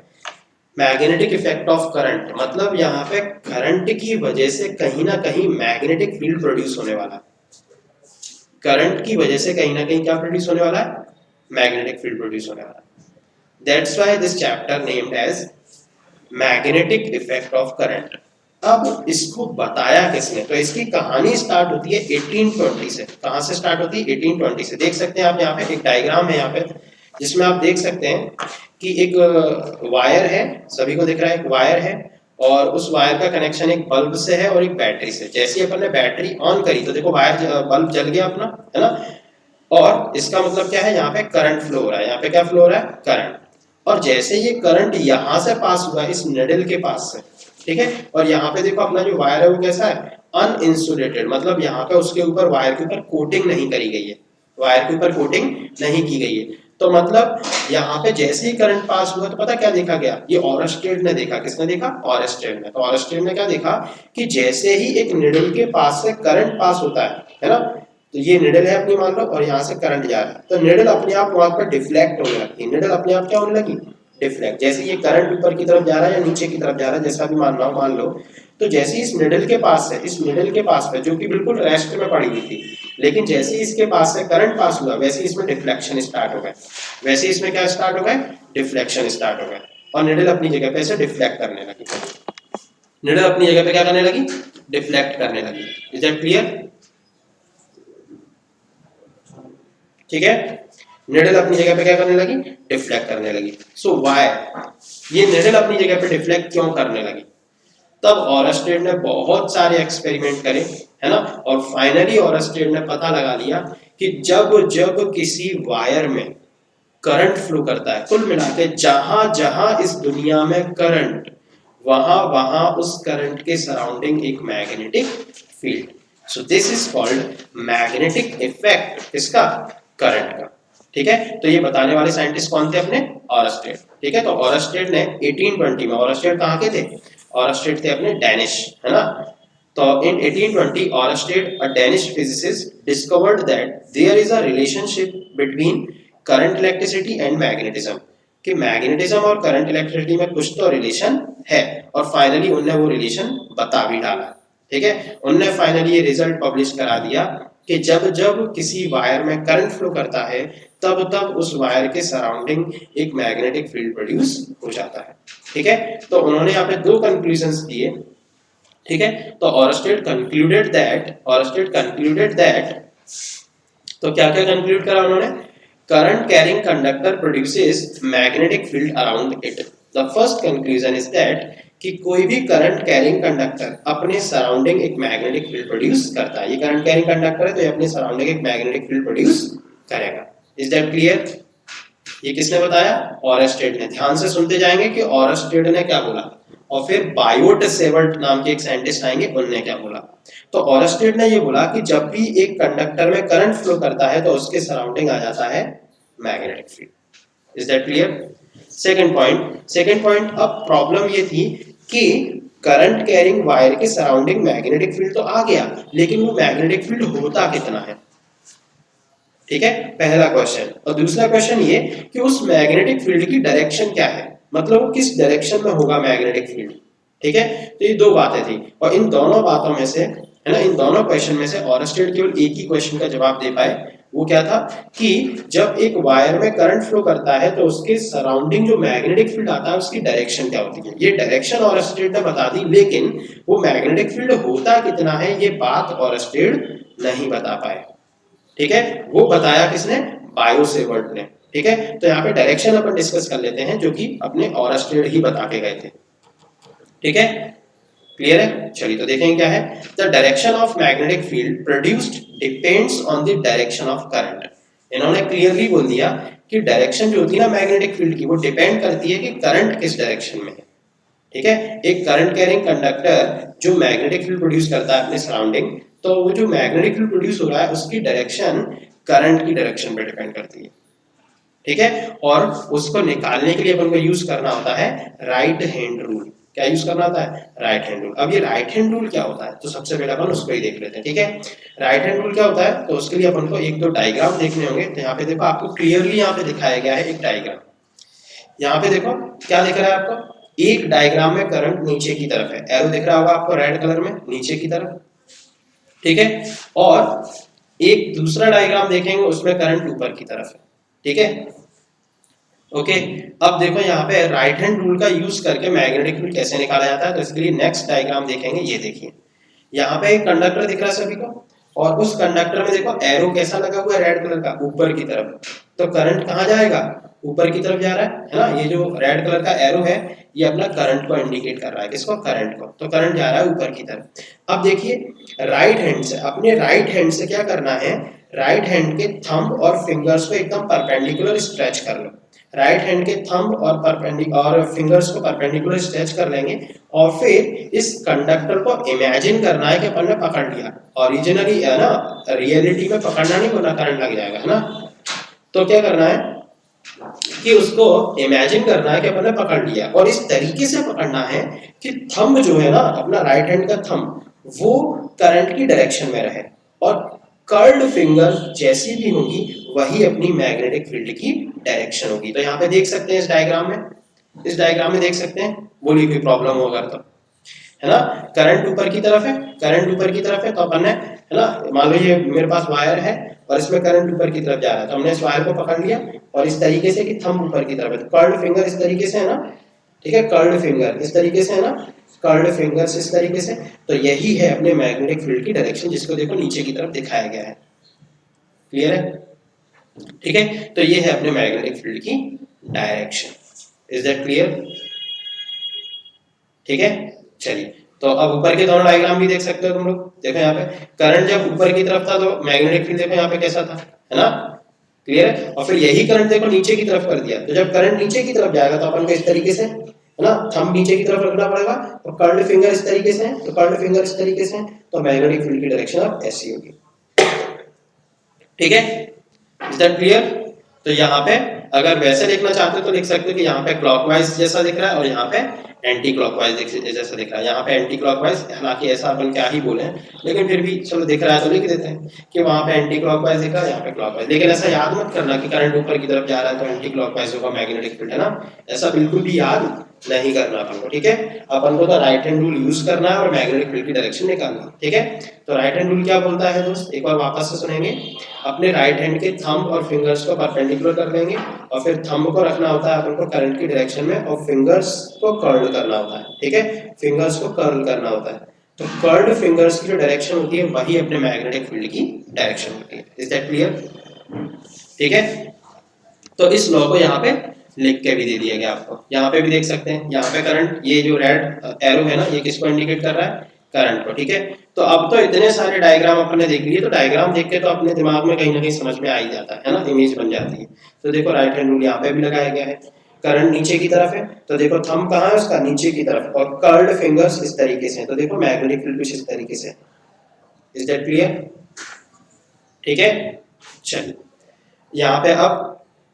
मैग्नेटिक इफेक्ट ऑफ करंट मतलब यहाँ पे करंट की वजह से कहीं ना कहीं मैग्नेटिक फील्ड प्रोड्यूस होने वाला है। करंट की वजह से कहीं ना कहीं क्या प्रोड्यूस होने वाला है? मैग्नेटिक फील्ड प्रोड्यूस होने वाला है। That's why this chapter named as magnetic effect of current. अब इसको बताया किसने? तो इसकी कहानी स्टार्ट होती है 1820 से। कहां से स्टार्ट होती है? 1820 से। देख सकते हैं आप यहाँ पे एक डायग्राम है यहाँ पे, जिसमें आप देख सकते हैं कि एक वायर है, सभी को दिख रहा है, एक वायर है और उस वायर का कनेक्शन एक बल्ब से है और एक बैटरी से। जैसे ही अपन ने बैटरी ऑन करी तो देखो वायर बल्ब जल गया अपना, है ना। और इसका मतलब क्या है, यहाँ पे करंट फ्लो हो रहा है, यहाँ पे क्या फ्लो हो रहा है, करंट। और जैसे ये करंट यहाँ से पास हुआ इस निडल के पास से, ठीक है, और यहाँ पे देखो अपना जो वायर है वो कैसा है, अनइंसुलेटेड, मतलब यहाँ पे उसके ऊपर वायर के ऊपर कोटिंग नहीं करी गई है, वायर के ऊपर कोटिंग नहीं की गई है। तो मतलब यहाँ पे जैसे ही करंट पास हुआ तो पता क्या देखा गया, ये ऑरस्टेड ने देखा, किसने देखा, ऑरस्टेड ने। तो ऑरस्टेड ने क्या देखा कि जैसे ही एक निडल के पास से करंट पास होता है ना, तो ये निडल है अपनी मान लो और यहाँ से करंट जा रहा है, तो निडल अपने आप वहां पर डिफ्लेक्ट होने लगती है, निडल अपने आप क्या होने लगी, डिफ्लेक्ट। जैसे ये करंट ऊपर की तरफ जा रहा है या नीचे की तरफ जा रहा है, जैसा भी मान रहा हूं, मान लो, तो जैसे इस निडल के पास है, इस निडल के पास पे जो कि बिल्कुल रेस्ट में पड़ी हुई थी, लेकिन जैसे ही इसके पास से करंट पास हुआ वैसे ही इसमें डिफ्लेक्शन स्टार्ट हो गया, वैसे ही इसमें क्या स्टार्ट हो गया, डिफ्लेक्शन स्टार्ट हो गया, और निडल अपनी जगह पे ऐसे डिफ्लेक्ट करने लगी, निडल अपनी जगह पे क्या करने लगी, डिफ्लेक्ट करने लगी। Is that clear? ठीक है, निडल अपनी जगह पे क्या करने लगी, डिफ्लेक्ट करने लगी। सो व्हाई, ये निडल अपनी जगह पे डिफ्लेक्ट क्यों करने लगी? तब ऑरस्टेड ने बहुत सारे एक्सपेरिमेंट करे, है ना, और फाइनली ऑरस्टेड ने पता लगा लिया कि जब जब किसी वायर में करंट फ्लो करता है, कुल मिला के जहां जहां इस दुनिया में करंट, वहां वहां उस करंट के सराउंडिंग एक magnetic field. So this is called magnetic effect, किसका, करंट का। ठीक है, तो ये बताने वाले साइंटिस्ट कौन थे अपने, ऑरस्टेड। ठीक है, तो ऑरस्टेड ने 1820 में, ऑरस्टेड कहाँ के थे, ऑरस्टेड थे अपने डैनिश, है ना। तो in 1820 Oersted, a Danish physicist, discovered that there is a relationship between current electricity and magnetism, कि मैग्नेटिज्म और करंट इलेक्ट्रिसिटी में कुछ तो रिलेशन है, और फाइनली उनने वो रिलेशन बता भी डाला। ठीक है, उनने फाइनली ये रिजल्ट पब्लिश करा दिया कि जब जब किसी वायर में करंट फ्लो करता है तब तब उस वायर के सराउंडिंग एक मैग्नेटिक फील्ड प्रोड्यूस हो जाता है। ठीक है, तो उन्होंने यहाँ पे दो कंक्लूजन्स दिए। ठीक है, तो ऑरस्टेड कंक्लूडेड दैट, तो क्या क्या कंक्लूड करा उन्होंने, current carrying conductor produces magnetic field around it. The first conclusion is that कि कोई भी करंट कैरिंग कंडक्टर अपने सराउंडिंग एक मैग्नेटिक फील्ड प्रोड्यूस करता है। ये करंट कैरिंग कंडक्टर है तो ये अपने सराउंडिंग एक मैग्नेटिक फील्ड प्रोड्यूस करेगा। Is that clear? ये किसने बताया, ऑरस्टेड ने। ध्यान से सुनते जाएंगे कि ऑरस्टेड ने क्या बोला, और फिर बायोट सेवर्ट नाम के एक साइंटिस्ट आएंगे, उन्होंने क्या बोला। तो ऑरस्टेड ने ये बोला कि जब भी एक कंडक्टर में करंट फ्लो करता है तो उसके सराउंडिंग आ जाता है magnetic field. Is that clear? Second point, अब प्रॉब्लम ये थी कि करंट कैरिंग वायर के सराउंडिंग मैग्नेटिक फील्ड तो आ गया, लेकिन वो मैग्नेटिक फील्ड होता कितना है। ठीक है, पहला क्वेश्चन। और दूसरा क्वेश्चन ये कि उस मैग्नेटिक फील्ड की डायरेक्शन क्या है, मतलब वो किस डायरेक्शन में होगा मैग्नेटिक फील्ड। ठीक है, तो ये दो बातें थी, और इन दोनों बातों में से, है ना, इन दोनों क्वेश्चन में से ऑरस्टेड केवल एक ही क्वेश्चन का जवाब दे पाए। वो क्या था कि जब एक वायर में करंट फ्लो करता है तो उसके सराउंडिंग जो मैग्नेटिक फील्ड आता है उसकी डायरेक्शन क्या होती है। ये डायरेक्शन ऑरस्टेड ने बता दी, लेकिन वो मैग्नेटिक फील्ड होता कितना है ये बात ऑरस्टेड नहीं बता पाए। ठीक है, वो बताया किसने, बायोसेवर्ट ने। ठीक है, तो यहाँ पे डायरेक्शन अपन डिस्कस कर लेते हैं जो कि अपने ऑरस्टेड ही बता के गए थे। ठीक है, क्लियर है? चलिए तो देखेंगे क्या है। The direction of magnetic field produced depends on the direction of current. इन्होंने क्लियरली बोल दिया कि डायरेक्शन जो होती है ना मैग्नेटिक फील्ड की, वो डिपेंड करती है कि करंट किस डायरेक्शन में है। ठीक है, एक करंट कैरिंग कंडक्टर जो मैग्नेटिक फील्ड प्रोड्यूस करता है अपने सराउंडिंग, तो वो जो मैग्नेटिक फील्ड प्रोड्यूस हो रहा है उसकी डायरेक्शन करंट की डायरेक्शन पे डिपेंड करती है। ठीक है, और उसको निकालने के लिए अपन को यूज करना होता है राइट हैंड रूल। क्या यूज करना होता है, राइट हैंड रूल। अब ये राइट हैंड रूल क्या होता है, तो सबसे पहले अपन उसको ही देख लेते हैं। ठीक है, राइट हैंड रूल क्या होता है, तो उसके लिए अपन को एक दो डायग्राम देखने होंगे। तो यहाँ पे देखो, आपको क्लियरली यहाँ पे दिखाया गया है एक डायग्राम। यहाँ पे देखो क्या दिख रहा है आपको, एक डायग्राम में करंट नीचे की तरफ है, एरो दिख रहा होगा आपको रेड कलर में नीचे की तरफ। ठीक है, और एक दूसरा डायग्राम देखेंगे उसमें करंट ऊपर की तरफ है। ठीक है, ओके। अब देखो यहाँ पे राइट हैंड रूल का यूज करके मैग्नेटिक फील्ड कैसे निकाला जाता है, तो इसके लिए नेक्स्ट डायग्राम देखेंगे। ये देखिए, यहाँ पे एक कंडक्टर दिख रहा है सभी को, और उस कंडक्टर में देखो एरो कैसा लगा हुआ है, रेड कलर का, ऊपर की तरफ। तो करंट कहाँ जाएगा, ऊपर की तरफ जा रहा है ना। ये जो रेड कलर का एरो है ये अपना करंट को इंडिकेट कर रहा है, किसको, करंट को। तो करंट जा रहा है ऊपर की तरफ। अब देखिए राइट हैंड से, अपने राइट हैंड से क्या करना है, राइट हैंड के थंब और फिंगर्स को एकदम परपेंडिकुलर स्ट्रेच कर लो। राइट हैंड के थंब और फिंगर्स को परपेंडिकुलर स्ट्रेच कर लेंगे और फिर इस कंडक्टर को इमेजिन करना है कि अपन ने पकड़ लिया। ओरिजिनली है ना, रियलिटी में पकड़ना नहीं, वरना करंट लग जाएगा, है ना। तो क्या करना है कि उसको इमेजिन करना है कि अपन ने पकड़ लिया, और इस तरीके से पकड़ना है कि थंब जो है ना, अपना राइट हैंड का थंब, वो करंट की डायरेक्शन में रहे, और कर्ल्ड फिंगर जैसी भी होगी वही अपनी मैग्नेटिक फील्ड की डायरेक्शन होगी। तो यहाँ पे देख सकते हैं इस डायग्राम में, इस डायग्राम में देख सकते हैं, बोलिए कोई प्रॉब्लम होगा तो, है ना। करंट ऊपर की तरफ है, करंट ऊपर की तरफ है, तो अपन ने, है ना, मान लो ये मेरे पास वायर है और इसमें करंट ऊपर की तरफ जा रहा है, तो हमने इस वायर को पकड़ लिया और इस तरीके से कि थंब ऊपर की तरफ है, तो कर्ल्ड फिंगर इस तरीके से है ना, ठीक है, कर्ल्ड फिंगर इस तरीके से है ना, कर्ल्ड फिंगर्स इस तरीके से। तो यही है अपने मैग्नेटिक फील्ड की डायरेक्शन, जिसको देखो नीचे की तरफ दिखाया गया है। क्लियर है, ठीक है। तो ये है अपने मैग्नेटिक फील्ड की डायरेक्शन। Is that clear? ठीक है, चलिए। तो अब ऊपर के दोनों डायग्राम भी देख सकते हो तुम लोग। देखो यहाँ पे करंट जब ऊपर की तरफ था तो मैग्नेटिक फील्ड देखो यहाँ पे कैसा था, है ना। क्लियर है। और फिर यही करंट देखो नीचे की तरफ कर दिया, तो जब करंट नीचे की तरफ जाएगा तो अपन को इस तरीके से, है ना, थंब नीचे की तरफ रखना पड़ेगा, तो कर्ल्ड फिंगर इस तरीके से है, तो कर्ल्ड फिंगर इस तरीके से है, तो मैग्नेटिक फील्ड की डायरेक्शन अब ऐसी होगी। ठीक है, इज दैट क्लियर? तो यहाँ पे अगर वैसे लिखना चाहते हो तो लिख सकते हो कि यहाँ पे क्लॉकवाइज जैसा दिख रहा है और यहाँ पे एंटी क्लॉकवाइज जैसा दिख रहा है। यहाँ पे एंटी क्लॉकवाइज, हालांकि ऐसा अपन क्या ही बोले, लेकिन फिर भी चलो दिख रहा है तो लिख देते हैं कि वहाँ पे एंटी क्लॉकवाइज दिख रहा है, यहाँ पे क्लॉकवाइज। लेकिन ऐसा याद मत करना कि करंट ऊपर की तरफ जा रहा है तो एंटी क्लॉकवाइज होगा मैग्नेटिक फील्ड, है ना। ऐसा बिल्कुल भी याद नहीं करना अपन को, ठीक है। अपन को तो राइट हैंड रूल यूज करना है और मैग्नेटिक फील्ड की डायरेक्शन निकालना, ठीक है। तो राइट हैंड रूल क्या बोलता है दोस्त, एक बार वापस से सुनेंगे। अपने राइट हैंड के थंब और फिंगर्स को परपेंडिकुलर कर देंगे और फिर थंब को रखना होता है अपन को करंट की डायरेक्शन में और फिंगर्स को कर्ल करना होता है, ठीक है, फिंगर्स को कर्ल करना होता है। तो कर्ल्ड फिंगर्स की जो डायरेक्शन होती है वही अपने मैग्नेटिक फील्ड की डायरेक्शन होती है। Is that clear? ठीक है, तो इस लॉ को यहाँ पे लिख के भी दे दिया गया आपको। यहाँ पे भी देख सकते हैं, यहाँ पे करंट, ये जो रेड एरो है ना, ये किसको इंडिकेट कर रहा है, करंट को, ठीक है। तो अब तो इतने सारे डायग्राम अपने देख लिए, तो डायग्राम देख के तो अपने दिमाग में कहीं ना कहीं समझ में आ ही जाता है ना, इमेज बन जाती है। तो देखो राइट हैंड रूल यहाँ पे भी लगाया गया है, करंट नीचे की तरफ है, तो देखो थंब कहाँ है उसका, नीचे की तरफ, और कर्ल्ड फिंगर्स इस तरीके से, तो देखो मैग्नेटिक फील्ड कुछ इस तरीके से। Is that clear? ठीक है, चलिए। यहाँ पे अब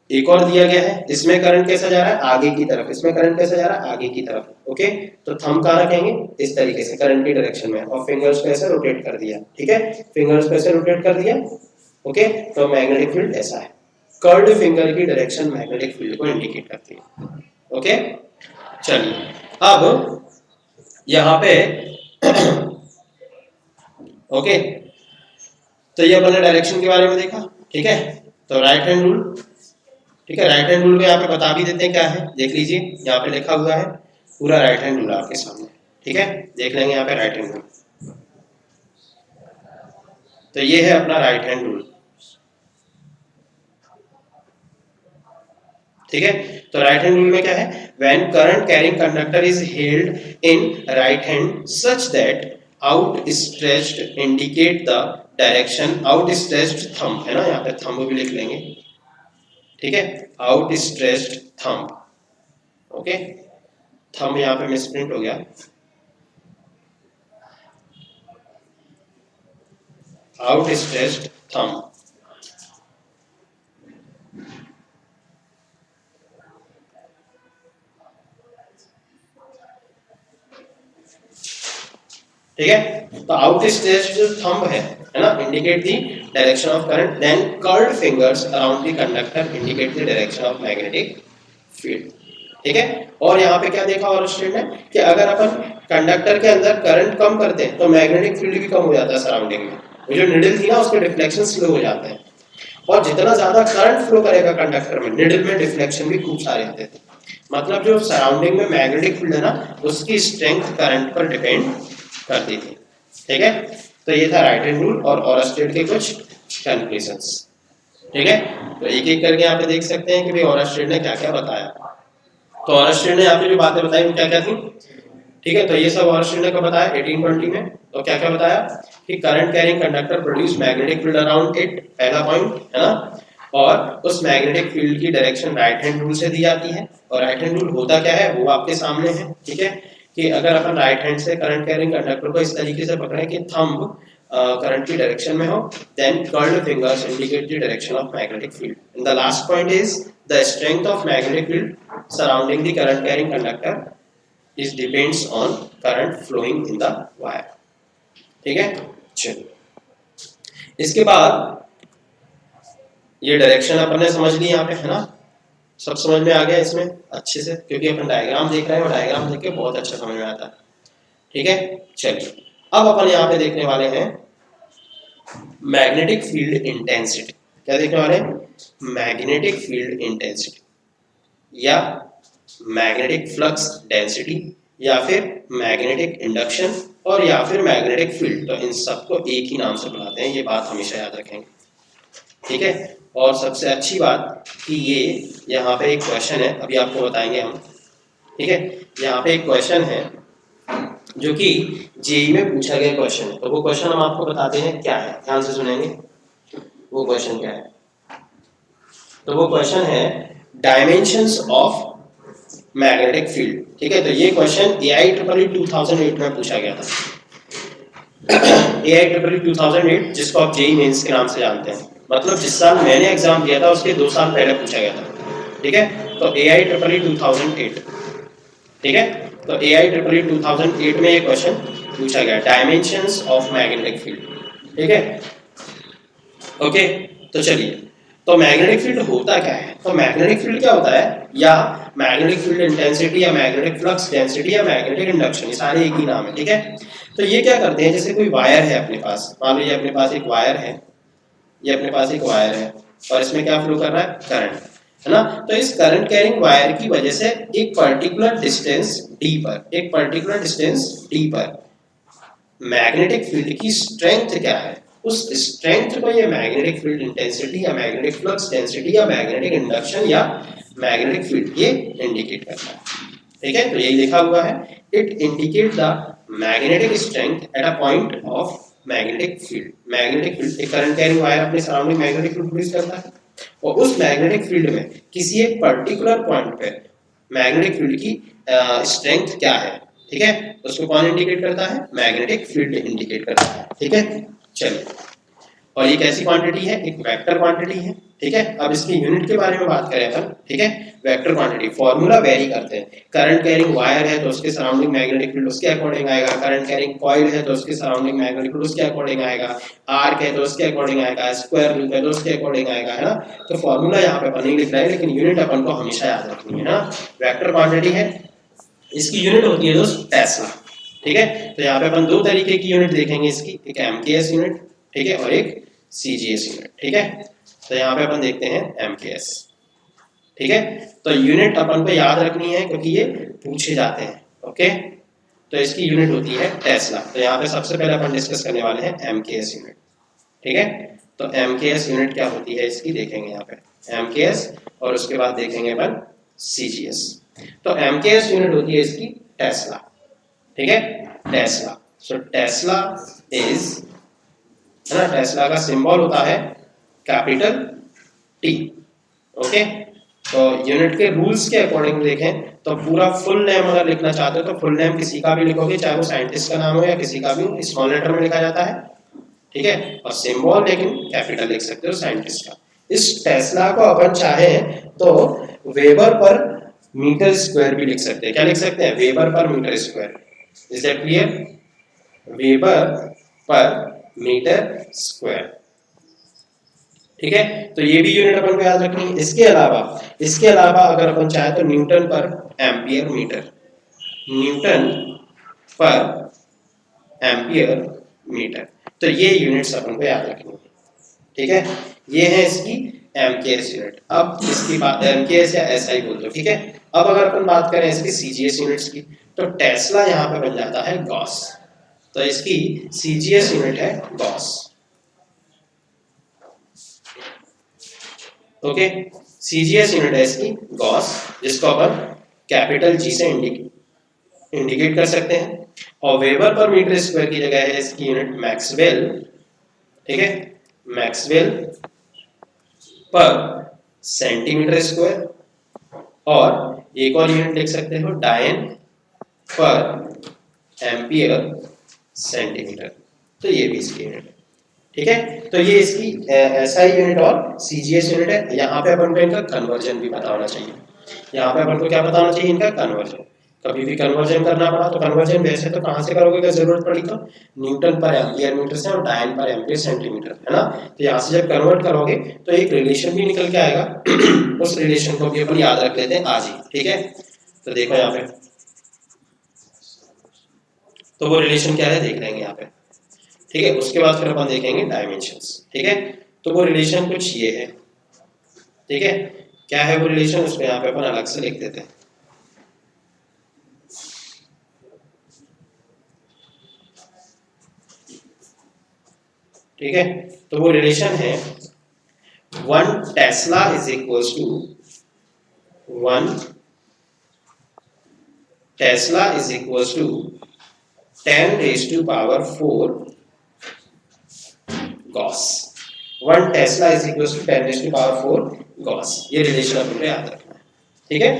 एक और दिया गया है, इसमें करंट कैसा जा रहा है, आगे की तरफ, इसमें करंट कैसा जा रहा है, आगे की तरफ। ओके, तो थंब कहाँ रखेंगे, इस तरीके से करंट की डायरेक्शन में, और फिंगर्स को ऐसे रोटेट कर दिया, ठीक है, फिंगर्स को ऐसे रोटेट कर दिया। ओके, तो मैग्नेटिक फील्ड ऐसा है, कर्ल्ड फिंगर की डायरेक्शन मैग्नेटिक फील्ड को इंडिकेट करती है। ओके, चलिए अब यहाँ पे ओके, तो ये अपने डायरेक्शन के बारे में देखा, ठीक है। तो राइट हैंड रूल, ठीक है, राइट हैंड रूल को यहाँ पे बता भी देते हैं क्या है, देख लीजिए, यहाँ पे लिखा हुआ है पूरा राइट हैंड रूल आपके सामने, ठीक है, देख लेंगे यहाँ पे राइट हैंड रूल। तो ये है अपना राइट हैंड रूल, ठीक है। तो राइट हैंड रूल में क्या है, when current carrying conductor is held in right hand such that out stretched indicate the direction, out stretched thumb, है ना, यहाँ पे थंब भी लिख लेंगे, ठीक है, out stretched thumb. Okay, thumb यहाँ पे मिसप्रिंट हो गया, आउट स्ट्रेच्ड थंब, ठीक है। तो आउट स्ट्रेच्ड जो थंब है ना, indicate the direction of current, then curled fingers around the conductor indicate the direction of magnetic field, ठीक है। और यहाँ पे क्या देखा और स्टूडेंट ने कि अगर अपन कंडक्टर के अंदर करंट कम करते हैं तो मैग्नेटिक फील्ड भी कम हो जाता है सराउंडिंग में, वो जो निडल थी ना उसके डिफ्लेक्शन स्लो हो जाते हैं, और जितना ज्यादा करंट फ्लो करेगा कंडक्टर में, निडल में डिफ्लेक्शन भी खूब सारे आते थे। मतलब जो सराउंडिंग में मैग्नेटिक फील्ड है ना, उसकी स्ट्रेंथ करंट पर डिपेंड करती थी, ठीक है। तो ये था राइट हैंड रूल और ओरस्टेड के कुछ कंक्लूजन्स, ठीक है। तो एक एक करके यहाँ पे देख सकते हैं कि भाई ओरस्टेड ने क्या क्या बताया। तो ऑरस्टेड ने यहाँ पे जो बातें बताई वो क्या क्या थी, ठीक है। तो ये सब ऑरस्टेड ने कब बताया, 1820 में। तो क्या क्या बताया कि current carrying conductor produce magnetic field around it, पहला पॉइंट है ना। और उस मैग्नेटिक फील्ड की डायरेक्शन राइट हैंड रूल से दी जाती है। और राइट हैंड रूल होता क्या है वो आपके सामने है, ठीक है। कि अगर अपन राइट हैंड से करंट कैरिंग कंडक्टर को इस तरीके से पकड़ें कि थंब करंट की डायरेक्शन में हो, then curled fingers indicate the direction of magnetic field. And the last point is the strength of magnetic field surrounding the current carrying conductor is depends on current flowing in the wire, ठीक है। चलिए इसके बाद ये डायरेक्शन अपन ने समझ ली यहाँ पे, है ना। सब समझ में आ गया इसमें अच्छे से, क्योंकि अपन डायग्राम देख रहे हैं और डायग्राम देख के बहुत अच्छा समझ में आता है, ठीक है। चलिए अब अपन यहाँ पे देखने वाले हैं मैग्नेटिक फील्ड इंटेंसिटी। क्या देखने वाले हैं, मैग्नेटिक फील्ड इंटेंसिटी या मैग्नेटिक फ्लक्स डेंसिटी या फिर मैग्नेटिक इंडक्शन और या फिर मैग्नेटिक फील्ड। तो इन सबको एक ही नाम से बुलाते हैं, ये बात हमेशा याद रखेंगे, ठीक है। और सबसे अच्छी बात कि ये यहाँ पे एक क्वेश्चन है, अभी आपको बताएंगे हम, ठीक है। यहाँ पे एक क्वेश्चन है जो कि जेई में पूछा गया क्वेश्चन है। तो वो क्वेश्चन हम आपको बताते हैं क्या है, ध्यान से सुनेंगे। वो क्वेश्चन क्या है, तो वो क्वेश्चन है डायमेंशंस ऑफ मैग्नेटिक फील्ड, ठीक है। तो ये क्वेश्चन AIEEE 2008 में पूछा गया था। AIEEE 2008 जिसको आप जेई मेंस के नाम से जानते हैं, मतलब जिस साल मैंने एग्जाम दिया था उसके 2 साल पहले पूछा गया था, ठीक है। तो AIEEE 2008, ठीक है। तो AIEEE 2008 में ये क्वेश्चन पूछा गया, डायमेंशंस ऑफ मैग्नेटिक फील्ड, ठीक है। ओके, तो चलिए, तो मैग्नेटिक फील्ड होता क्या है, तो मैग्नेटिक फील्ड क्या होता है, या मैग्नेटिक फील्ड इंटेंसिटी या मैग्नेटिक फ्लक्स डेंसिटी या मैग्नेटिक इंडक्शन, ये सारे एक ही नाम है, ठीक है। तो ये क्या करते हैं, जैसे कोई वायर है अपने पास, मान लीजिए अपने पास एक वायर है, ये अपने पास एक वायर है और इसमें क्या फ्लो कर रहा है, करंट, है ना। तो इस करंट कैरिंग वायर की वजह से एक पर्टिकुलर डिस्टेंस डी पर मैग्नेटिक फील्ड की स्ट्रेंथ क्या है, उस स्ट्रेंथ को ये मैग्नेटिक फील्ड इंटेंसिटी या मैग्नेटिक फ्लक्स डेंसिटी या मैग्नेटिक इंडक्शन या मैग्नेटिक फील्ड ये इंडिकेट करता है, ठीक है। तो यही लिखा हुआ है, it indicate the magnetic strength at a point of magnetic field. Magnetic field, एक करंट कैरिंग वायर अपने सराउंडिंग मैग्नेटिक फील्ड प्रोड्यूस करता है और उस मैग्नेटिक फील्ड में किसी एक पर्टिकुलर पॉइंट पे मैग्नेटिक फील्ड की स्ट्रेंथ क्या है, ठीक है, उसको कौन इंडिकेट करता है, मैग्नेटिक फील्ड इंडिकेट करता है, ठीक है। चलिए, और ये कैसी क्वांटिटी है, एक वेक्टर क्वांटिटी है, ठीक है। अब इसकी यूनिट के बारे में बात करें अपन, ठीक है। वेक्टर क्वांटिटी फॉर्मूला वेरी करते हैं, करंट कैरिंग वायर है तो उसके सराउंडिंग मैग्नेटिक फील्ड उसके अकॉर्डिंग आएगा, करंट कैरिंग कॉइल है तो उसके सराउंडिंग मैग्नेटिक फील्ड उसके अकॉर्डिंग आएगा, आर्क है तो उसके अकॉर्डिंग आएगा, स्क्वायर लूप है तो उसके अकॉर्डिंग आएगा, है ना। तो फॉर्मूला यहाँ पे अपन नहीं लिख रहे हैं, लेकिन यूनिट अपन को हमेशा याद रखनी है ना। वेक्टर क्वांटिटी है, इसकी यूनिट होती है दोस्त टेस्ला, ठीक है। तो यहाँ पे अपन 2 तरीके की यूनिट देखेंगे इसकी, एक एमकेएस यूनिट, ठीक है, और एक सीजीएस यूनिट, ठीक है। तो यहाँ पे अपन देखते हैं एमकेएस, ठीक है। तो यूनिट अपन को याद रखनी है क्योंकि ये पूछे जाते हैं, ओके। तो इसकी यूनिट होती है टेस्ला। तो यहाँ पे सबसे पहले अपन डिस्कस करने वाले हैं एमकेएस यूनिट, ठीक है। तो एमकेएस यूनिट क्या होती है इसकी देखेंगे यहाँ पे, एमकेएस, और उसके बाद देखेंगे अपन सीजीएस। तो एमकेएस यूनिट होती है इसकी टेस्ला, ठीक है, टेस्ला। सो टेस्ला इज, है ना, टेस्ला का सिंबल होता है कैपिटल टी, ओके। तो यूनिट के रूल्स के अकॉर्डिंग देखें तो पूरा फुल नेम अगर लिखना चाहते हो तो फुल नेम किसी का भी लिखोगे, चाहे वो साइंटिस्ट का नाम हो या किसी का भी, स्मॉल लेटर में लिखा जाता है, ठीक है। और सिंबल लेकिन कैपिटल लिख सकते हो साइंटिस्ट का। इस टेस्ला को अपन चाहे तो वेबर पर मीटर स्क्वायर भी लिख सकते हैं, क्या लिख सकते हैं, weber per metre square, is that clear, weber per metre square, ठीक है। तो ये भी यूनिट अपन को याद रखनी है। इसके अलावा अगर अपन चाहे तो न्यूटन पर एम्पियर मीटर, न्यूटन पर एम्पियर मीटर, तो ये यूनिट्स अपन को याद रखनी है, ठीक है। ये है इसकी एमकेएस यूनिट। अब इसकी बात एमकेएस या एसआई बोल दो, ठीक है। अब अगर अपन बात करें इसकी सीजीएस यूनिट्स की, तो टेस्ला यहाँ पे बन जाता है गॉस, तो इसकी सीजीएस यूनिट है गॉस, ओके। सीजीएस यूनिट है इसकी गॉस, जिसको अपन कैपिटल जी से इंडिकेट कर सकते हैं, और वेबर पर मीटर स्क्वायर की जगह है इसकी यूनिट मैक्सवेल, ठीक है, मैक्सवेल पर सेंटीमीटर स्क्वायर, और एक और यूनिट लिख सकते हो डायन पर एम्पियर सेंटीमीटर, तो ये भी इसकी यूनिट है, ठीक है। तो ये इसकी एसआई यूनिट और सीजीएस यूनिट है। यहाँ पे अपन को इनका कन्वर्जन भी पता होना चाहिए, यहाँ पे अपन को क्या पता होना चाहिए, इनका कन्वर्जन। कभी भी कन्वर्जन करना पड़ा तो कन्वर्जन वैसे तो कहाँ से करोगे, अगर जरूरत पड़ी तो न्यूटन पर एम्पियर मीटर से, और डायन पर एम्पियर सेंटीमीटर, है ना। तो यहाँ से जब कन्वर्ट करोगे तो एक रिलेशन भी निकल के आएगा उस रिलेशन को भी अपन याद रख लेते हैं आज ही, ठीक है। तो देखो यहाँ पे, तो वो रिलेशन क्या है देख लेंगे यहाँ पे, ठीक है। उसके बाद फिर अपन देखेंगे डायमेंशंस, ठीक है। तो वो रिलेशन कुछ ये है, ठीक है। क्या है वो रिलेशन, उसको यहाँ पे अपन अलग से लिख देते हैं, ठीक है। तो वो रिलेशन है 1 tesla is equals to 1 tesla is equals to 10 raised to power 4 gauss. 1 tesla is equals to 10 raised to power 4 gauss. ये रिलेशन अपन को याद रखना है, ठीक है।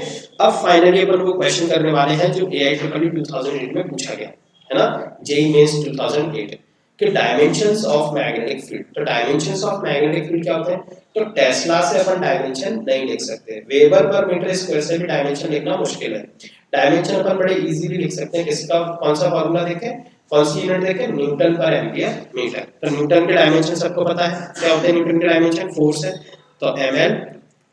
अब फाइनली अपन वो क्वेश्चन करने वाले हैं जो AIEEE 2008 में पूछा गया है ना, जेईई मेंस 2008 कि डायमेंशंस ऑफ मैग्नेटिक फील्ड। तो डायमेंशंस ऑफ मैग्नेटिक फील्ड क्या होते हैं, तो टेस्ला से अपन डायमेंशन नहीं लिख सकते, वेबर पर मीटर स्क्वायर से भी डायमेंशन लिखना मुश्किल है। डायमेंशन अपन बड़े इजीली लिख सकते हैं, किसका कौन सा फार्मूला देखें, कौन सी यूनिट देखें, न्यूटन पर एम्पियर मीटर। तो न्यूटन के डायमेंशन सबको पता है, क्या होते हैं न्यूटन के डायमेंशन, फोर्स है तो ml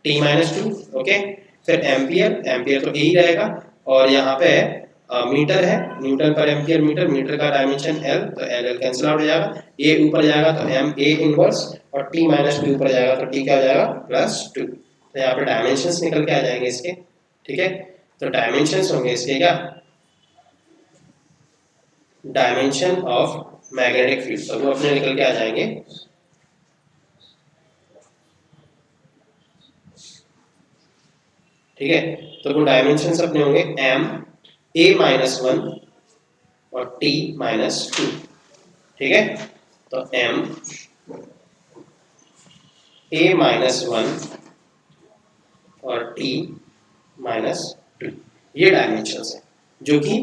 t-2, ओके। फिर एम्पियर, एम्पियर तो यही रहेगा, और यहाँ पे मीटर है, न्यूटन पर एम्पियर मीटर, मीटर का डायमेंशन l, तो l कैंसिल आउट हो जाएगा, a ऊपर जाएगा तो m a इनवर्स, और t-2 ऊपर जाएगा तो t क्या हो जाएगा +2। तो यहाँ पे डायमेंशंस निकल के आ जाएंगे इसके, ठीक है। तो डायमेंशंस होंगे इसके क्या, डायमेंशन ऑफ मैग्नेटिक फील्ड, तो वो अपने निकल के आ जाएंगे, ठीक है। तो वो डायमेंशंस अपने होंगे m a-1 और t-2, ठीक है। तो m a-1 और t-2 ये डायमेंशंस हैं जो कि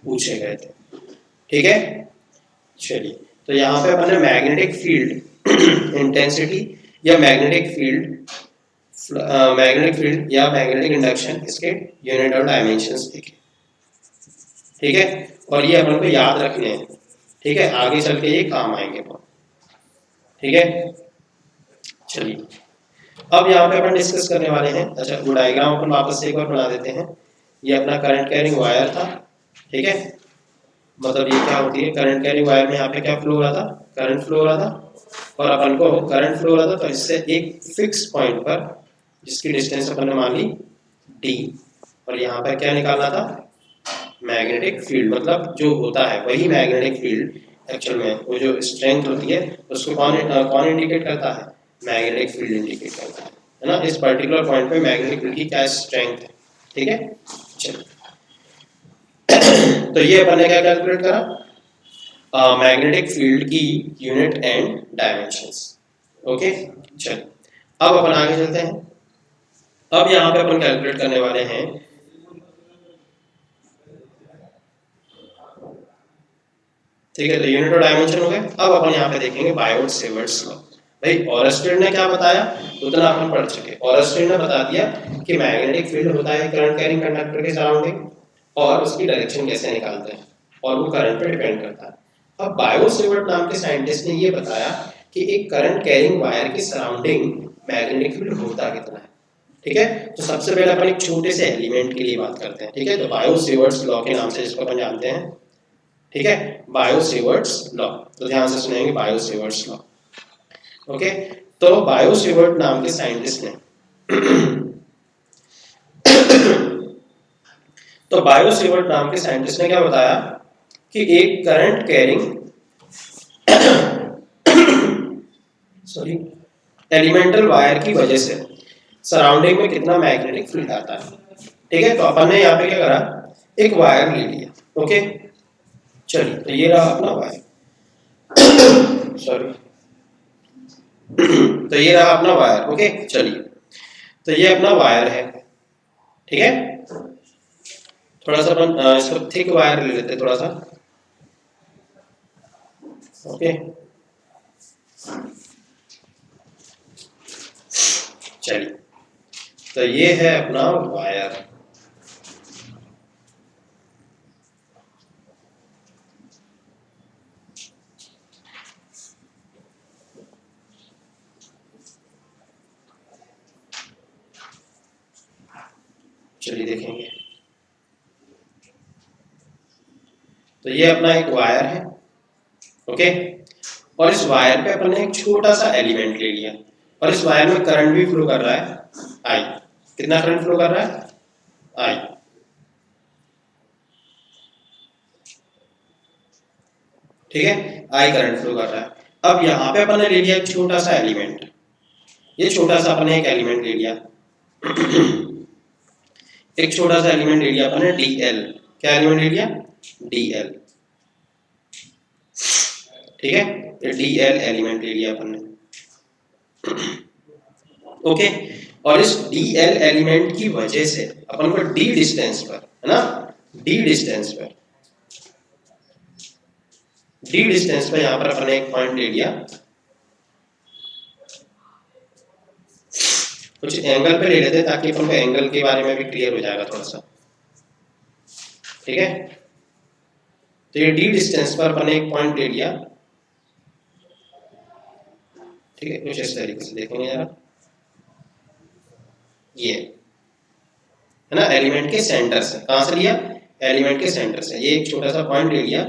पूछे गए थे, ठीक है। चलिए, तो यहाँ पे अपन ने मैग्नेटिक फील्ड इंटेंसिटी या मैग्नेटिक फील्ड या मैग्नेटिक इंडक्शन, इसके यूनिट और डायमेंशंस देखे, ठीक है। और ये अपन को याद रखने हैं, ठीक है, आगे चल के ये काम आएंगे बहुत, ठीक है। चलिए, अब यहाँ पे अपन डिस्कस करने वाले हैं, अच्छा वो डायग्राम अपन वापस से एक बार बना देते हैं। ये अपना करंट कैरिंग वायर था, ठीक है। मतलब ये क्या होती है, करंट कैरिंग वायर में यहाँ पे क्या फ्लो हो रहा था, करंट फ्लो हो रहा था, और अपन को करंट फ्लो हो रहा था तो इससे एक फिक्स पॉइंट पर जिसकी डिस्टेंस अपन ने मान ली d, और यहाँ पर क्या निकालना था, मैग्नेटिक फील्ड, मतलब जो होता है वही मैग्नेटिक फील्ड एक्चुअल में वो जो स्ट्रेंथ होती है उसको कौन इंडिकेट करता है, मैग्नेटिक फील्ड इंडिकेट करता है ना। इस पर्टिकुलर पॉइंट पे मैग्नेटिक फील्ड की क्या स्ट्रेंथ है, ठीक है। चलो तो ये अपन ने क्या कैलकुलेट करा, मैग्नेटिक फील्ड की यूनिट एंड डायमेंशंस, ओके। चलो अब अपन आगे चलते हैं। अब यहाँ पे अपन कैलकुलेट करने वाले हैं ठीक है, तो यूनिट और डायमेंशन हो गए। अब अपन यहाँ पे देखेंगे बायोट-सेवर्ट्स लॉ। भाई ऑरस्टेड ने क्या बताया, उतना अपन पढ़ चुके। ऑरस्टेड ने बता दिया कि मैग्नेटिक फील्ड होता है करंट कैरिंग कंडक्टर के सराउंडिंग, और उसकी डायरेक्शन कैसे निकालते हैं, और वो करंट पे डिपेंड करता है। अब बायोट-सेवर्ट नाम के साइंटिस्ट ने ये बताया कि एक करंट कैरिंग वायर के सराउंडिंग मैग्नेटिक फील्ड होता कितना है, ठीक है। तो सबसे पहले अपन एक छोटे से एलिमेंट के लिए बात करते हैं, ठीक है। तो बायोट-सेवर्ट्स लॉ के नाम से जिसको अपन जानते हैं, ठीक है, बायो-सेवर्ट्स लॉ। तो ध्यान से सुनेंगे बायो-सेवर्ट्स लॉ, ओके। तो बायो-सेवर्ट नाम के साइंटिस्ट ने तो बायो-सेवर्ट नाम के साइंटिस्ट ने क्या बताया कि एक current carrying sorry elemental wire की वजह से सराउंडिंग में कितना मैग्नेटिक फील्ड आता है, ठीक है, तो अपन ने यहाँ पे क्या करा, एक वायर ले लिया। ओके, चलिए, तो ये रहा अपना वायर, सॉरी तो ये रहा अपना वायर। ओके, चलिए, तो ये अपना वायर है। ठीक है, थोड़ा सा अपन इसको थिक वायर ले लेते हैं थोड़ा सा। ओके, चलिए, तो ये है अपना वायर। चलिए देखेंगे, तो ये अपना एक वायर है। ओके, और इस वायर पे अपन ने एक छोटा सा एलिमेंट ले लिया, और इस वायर में करंट भी फ्लो कर रहा है, आई। कितना करंट फ्लो कर रहा है, आई। ठीक है, आई करंट फ्लो कर रहा है। अब यहाँ पे अपन ने ले लिया एक छोटा सा एलिमेंट, ये छोटा सा अपन ने एक एलिमेंट ले लिया, एक छोटा सा एलिमेंट ले लिया अपन ने, DL। क्या एलिमेंट ले लिया, DL। ठीक है, ये DL एलिमेंट ले लिया अपन ने। ओके, और इस DL एलिमेंट की वजह से अपन को D डिस्टेंस पर, है ना, D डिस्टेंस पर, D डिस्टेंस पे यहाँ पर अपन ने एक पॉइंट ले लिया, कुछ एंगल पे ले लेते हैं ताकि अपन को एंगल के बारे में भी क्लियर हो जाएगा थोड़ा सा। ठीक है, तो ये D डिस्टेंस पर अपन ने एक पॉइंट ले लिया। ठीक है, कुछ इस तरीके से देखेंगे जरा, ये है ना, एलिमेंट के सेंटर से। कहां से लिया, एलिमेंट के सेंटर से। ये एक छोटा सा पॉइंट ले लिया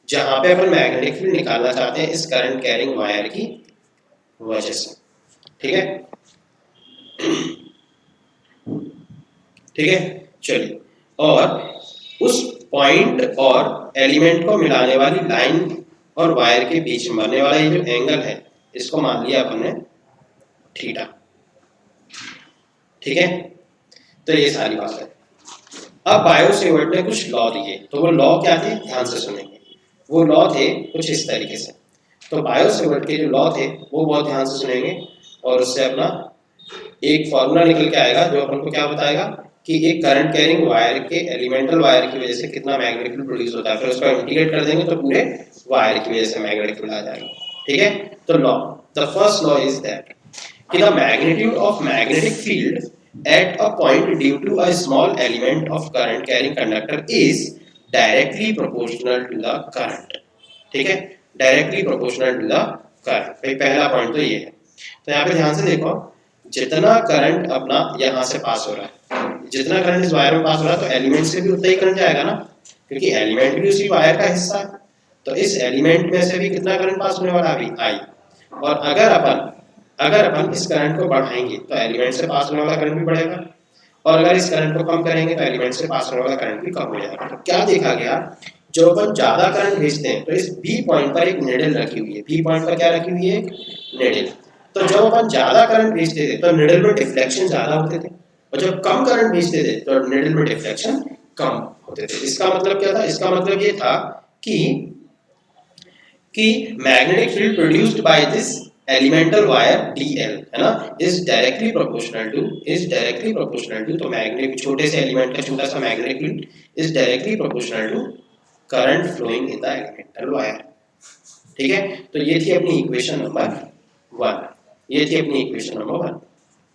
जहां पे अपन मैग्नेटिक फील्ड निकालना चाहते हैं इस करंट कैरिंग वायर की वजह से। ठीक है, ठीक है, चलिए, और उस पॉइंट और एलिमेंट को मिलाने वाली लाइन और वायर के बीच में बनने वाला ये जो एंगल है, इसको मान लिया अपन ने थीटा। ठीक है, तो ये सारी बात है। अब बायो सेवर्ट ने कुछ लॉ दिए, तो वो लॉ क्या थे, ध्यान से सुनेंगे। वो लॉ थे कुछ इस तरीके से। तो बायो सेवर्ट के जो लॉ थे वो बहुत ध्यान से सुनेंगे, और उससे अपना एक फॉर्मूला निकल के आएगा जो अपन को क्या बताएगा कि एक करंट कैरिंग वायर के एलिमेंटल वायर की वजह से कितना मैग्नेटिक फील्ड प्रोड्यूस होता है। फिर उसको इंटीग्रेट कर देंगे तो पूरे वायर की वजह से मैग्नेटिक फील्ड आ जाएगा। ठीक है, तो law, the first law is that कि the magnitude of magnetic field at a point due to a small element of current carrying conductor is directly proportional to the current। ठीक है, directly proportional to the current. भाई पहला पॉइंट तो ये है। तो यहाँ पे ध्यान से देखो, जितना करंट अपना यहाँ से पास हो रहा है, जितना करंट इस वायर में पास हो रहा है, तो एलिमेंट से भी उतना ही करंट जाएगा ना, क्योंकि एलिमेंट भी उसी वायर का हिस्सा है। तो इस एलिमेंट में से भी कितना करंट पास होने वाला है अभी, आई। और अगर अपन इस करंट को बढ़ाएंगे तो एलिमेंट से पास होने वाला करंट भी बढ़ेगा, और अगर इस करंट को कम करेंगे तो एलिमेंट से पास होने वाला करंट भी कम हो जाएगा। तो क्या देखा गया, जो अपन ज्यादा करंट भेजते हैं तो इस बी पॉइंट पर एक निडल रखी हुई है। बी पॉइंट पर क्या रखी हुई है, एक निडल। तो जब अपन ज्यादा करंट भेजते थे तो निडल में डिफ्लेक्शन ज्यादा होते थे, और जब कम करंट भेजते थे तो निडल में डिफ्लेक्शन कम होते थे। इसका मतलब क्या था, इसका मतलब ये था कि magnetic field produced by this elemental wire DL, है ना, is directly proportional to तो मैग्नेटिक छोटे से एलिमेंट का छोटा सा magnetic field is directly proportional to current flowing in the elemental wire। ठीक है, तो ये थी अपनी इक्वेशन नंबर 1। ये थी अपनी इक्वेशन नंबर 1।